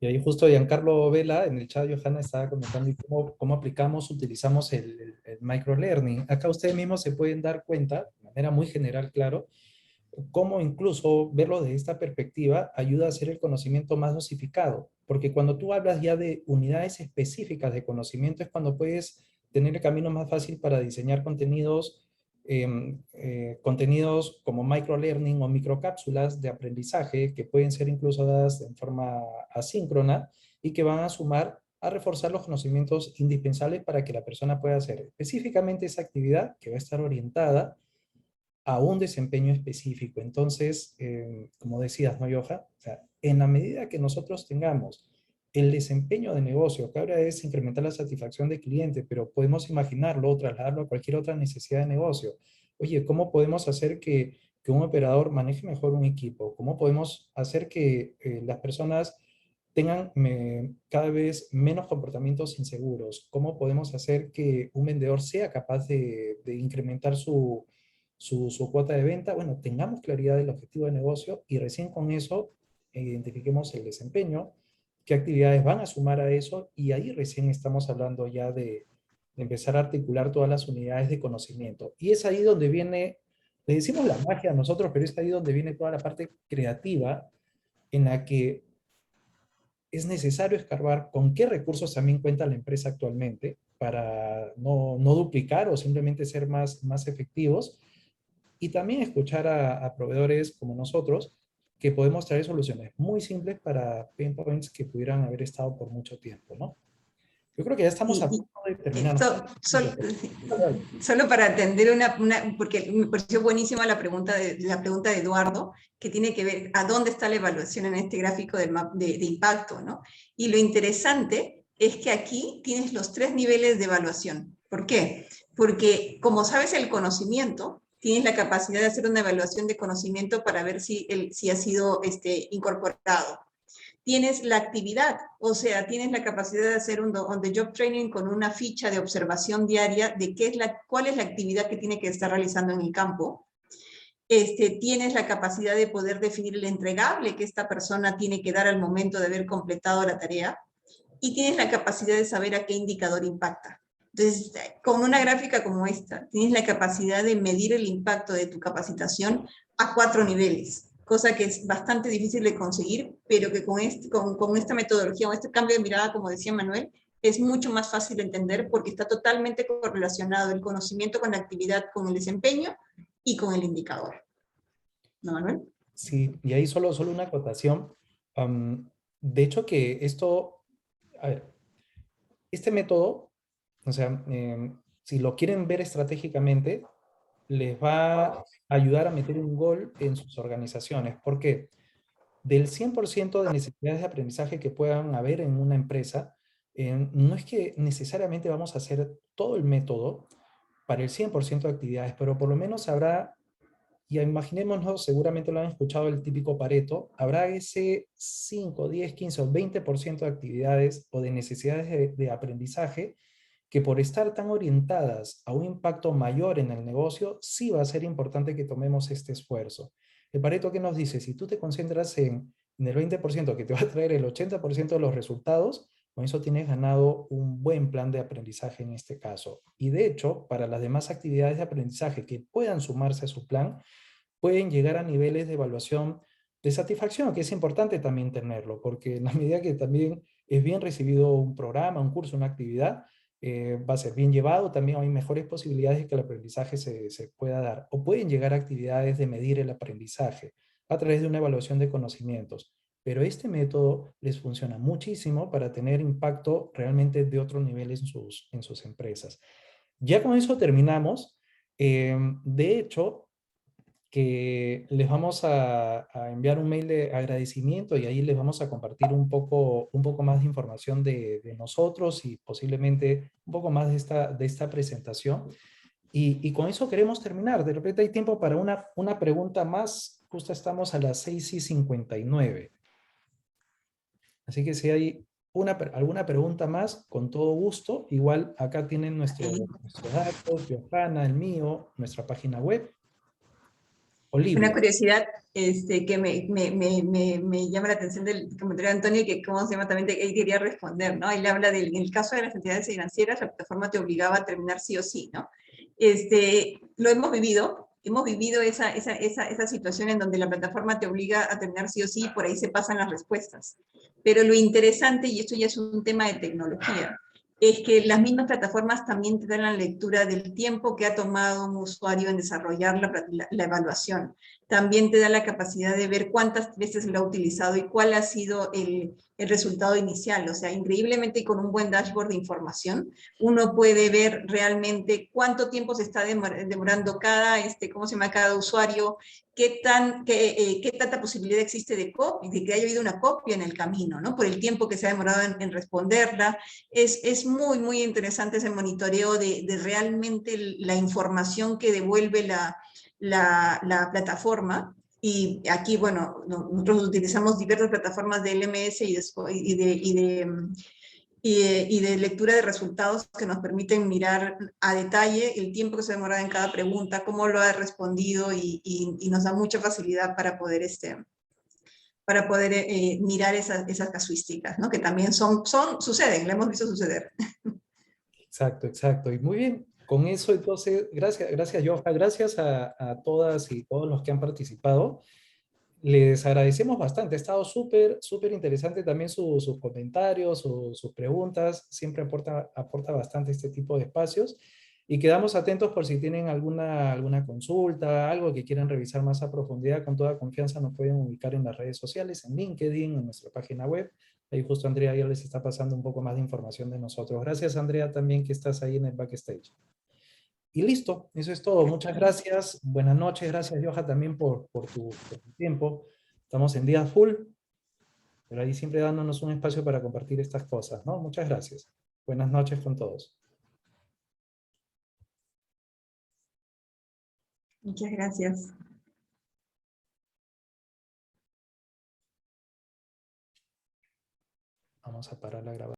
Speaker 1: Y ahí justo Giancarlo Vela en el chat, Johanna estaba comentando cómo aplicamos, utilizamos el microlearning. Acá ustedes mismos se pueden dar cuenta, de manera muy general, claro, cómo incluso verlo desde esta perspectiva ayuda a hacer el conocimiento más dosificado, porque cuando tú hablas ya de unidades específicas de conocimiento es cuando puedes tener el camino más fácil para diseñar contenidos como microlearning o microcápsulas de aprendizaje que pueden ser incluso dadas en forma asíncrona y que van a sumar a reforzar los conocimientos indispensables para que la persona pueda hacer específicamente esa actividad que va a estar orientada a un desempeño específico. Entonces, como decías, ¿no, Joha? O sea, en la medida que nosotros tengamos el desempeño de negocio, que ahora es incrementar la satisfacción del cliente, pero podemos imaginarlo o trasladarlo a cualquier otra necesidad de negocio. Oye, ¿cómo podemos hacer que un operador maneje mejor un equipo? ¿Cómo podemos hacer que las personas tengan cada vez menos comportamientos inseguros? ¿Cómo podemos hacer que un vendedor sea capaz de incrementar su cuota de venta? Bueno, tengamos claridad del objetivo de negocio y recién con eso identifiquemos el desempeño, qué actividades van a sumar a eso y ahí recién estamos hablando ya de empezar a articular todas las unidades de conocimiento. Y es ahí donde viene, le decimos la magia a nosotros, pero es ahí donde viene toda la parte creativa en la que es necesario escarbar con qué recursos también cuenta la empresa actualmente para no duplicar o simplemente ser más efectivos y también escuchar a proveedores como nosotros que podemos traer soluciones muy simples para pain points que pudieran haber estado por mucho tiempo, ¿no? Yo creo que ya estamos a
Speaker 2: Sí,
Speaker 1: punto de terminar. No sé
Speaker 2: esto,
Speaker 1: si
Speaker 2: solo para atender porque me pareció buenísima la pregunta de Eduardo, que tiene que ver a dónde está la evaluación en este gráfico de impacto, ¿no? Y lo interesante es que aquí tienes los 3 niveles de evaluación. ¿Por qué? Porque como sabes el conocimiento, tienes la capacidad de hacer una evaluación de conocimiento para ver si ha sido incorporado. Tienes la actividad, o sea, tienes la capacidad de hacer un on-the-job training con una ficha de observación diaria de cuál es la actividad que tiene que estar realizando en el campo. Tienes la capacidad de poder definir el entregable que esta persona tiene que dar al momento de haber completado la tarea, y tienes la capacidad de saber a qué indicador impacta. Entonces, con una gráfica como esta, tienes la capacidad de medir el impacto de tu capacitación a 4 niveles, cosa que es bastante difícil de conseguir, pero que con esta metodología o este cambio de mirada, como decía Manuel, es mucho más fácil de entender porque está totalmente correlacionado el conocimiento con la actividad, con el desempeño y con el indicador. ¿No, Manuel?
Speaker 1: sí, y ahí solo una acotación. De hecho que esto, a ver, este método, o sea, si lo quieren ver estratégicamente, les va a ayudar a meter un gol en sus organizaciones. ¿Por qué? Del 100% de necesidades de aprendizaje que puedan haber en una empresa, no es que necesariamente vamos a hacer todo el método para el 100% de actividades, pero por lo menos habrá, y imaginémonos, seguramente lo han escuchado, el típico Pareto, habrá ese 5, 10, 15 o 20% de actividades o de necesidades de aprendizaje que por estar tan orientadas a un impacto mayor en el negocio, sí va a ser importante que tomemos este esfuerzo. El Pareto que nos dice, si tú te concentras en el 20% que te va a traer el 80% de los resultados, con eso tienes ganado un buen plan de aprendizaje en este caso. Y de hecho, para las demás actividades de aprendizaje que puedan sumarse a su plan, pueden llegar a niveles de evaluación de satisfacción, que es importante también tenerlo, porque en la medida que también es bien recibido un programa, un curso, una actividad, va a ser bien llevado, también hay mejores posibilidades de que el aprendizaje se pueda dar. O pueden llegar a actividades de medir el aprendizaje a través de una evaluación de conocimientos. Pero este método les funciona muchísimo para tener impacto realmente de otro nivel en sus empresas. Ya con eso terminamos. De hecho, que les vamos a enviar un mail de agradecimiento y ahí les vamos a compartir un poco más de información de nosotros y posiblemente un poco más de esta presentación. Y con eso queremos terminar. De repente hay tiempo para una pregunta más. Justo estamos a las 6:59. Así que si hay alguna pregunta más, con todo gusto. Igual acá tienen nuestros datos, Johanna, el mío, nuestra página web.
Speaker 2: Una
Speaker 1: Olivia.
Speaker 2: curiosidad que me llama la atención del comentario de Antonio, que cómo se llama también, que él quería responder, ¿no? Él habla en el caso de las entidades financieras, la plataforma te obligaba a terminar sí o sí, ¿no? Lo hemos vivido esa situación en donde la plataforma te obliga a terminar sí o sí, y por ahí se pasan las respuestas. Pero lo interesante, y esto ya es un tema de tecnología, es que las mismas plataformas también te dan la lectura del tiempo que ha tomado un usuario en desarrollar la evaluación. También te da la capacidad de ver cuántas veces lo ha utilizado y cuál ha sido el resultado inicial. O sea, increíblemente con un buen dashboard de información, uno puede ver realmente cuánto tiempo se está demorando ¿cómo se llama? Cada usuario, qué tanta posibilidad existe de que haya habido una copia en el camino, ¿no? Por el tiempo que se ha demorado en responderla. Es muy, muy interesante ese monitoreo de realmente la información que devuelve la plataforma. Y aquí, bueno, nosotros utilizamos diversas plataformas de LMS y de lectura de resultados que nos permiten mirar a detalle el tiempo que se ha demorado en cada pregunta, cómo lo ha respondido y nos da mucha facilidad para poder mirar esas casuísticas, ¿no? Que también suceden, lo hemos visto suceder.
Speaker 1: Exacto, exacto. Y muy bien, con eso entonces, gracias Johan, gracias a todas y todos los que han participado. Les agradecemos bastante, ha estado súper interesante también sus comentarios, sus preguntas, siempre aporta bastante este tipo de espacios. Y quedamos atentos por si tienen alguna consulta, algo que quieran revisar más a profundidad, con toda confianza nos pueden ubicar en las redes sociales, en LinkedIn, en nuestra página web. Ahí justo Andrea ya les está pasando un poco más de información de nosotros. Gracias Andrea también que estás ahí en el backstage. Y listo, eso es todo. Muchas gracias. Buenas noches. Gracias Joja también por tu tiempo. Estamos en día full, pero ahí siempre dándonos un espacio para compartir estas cosas, ¿no? Muchas gracias. Buenas noches con todos.
Speaker 2: Muchas gracias.
Speaker 1: Vamos a parar la grabación.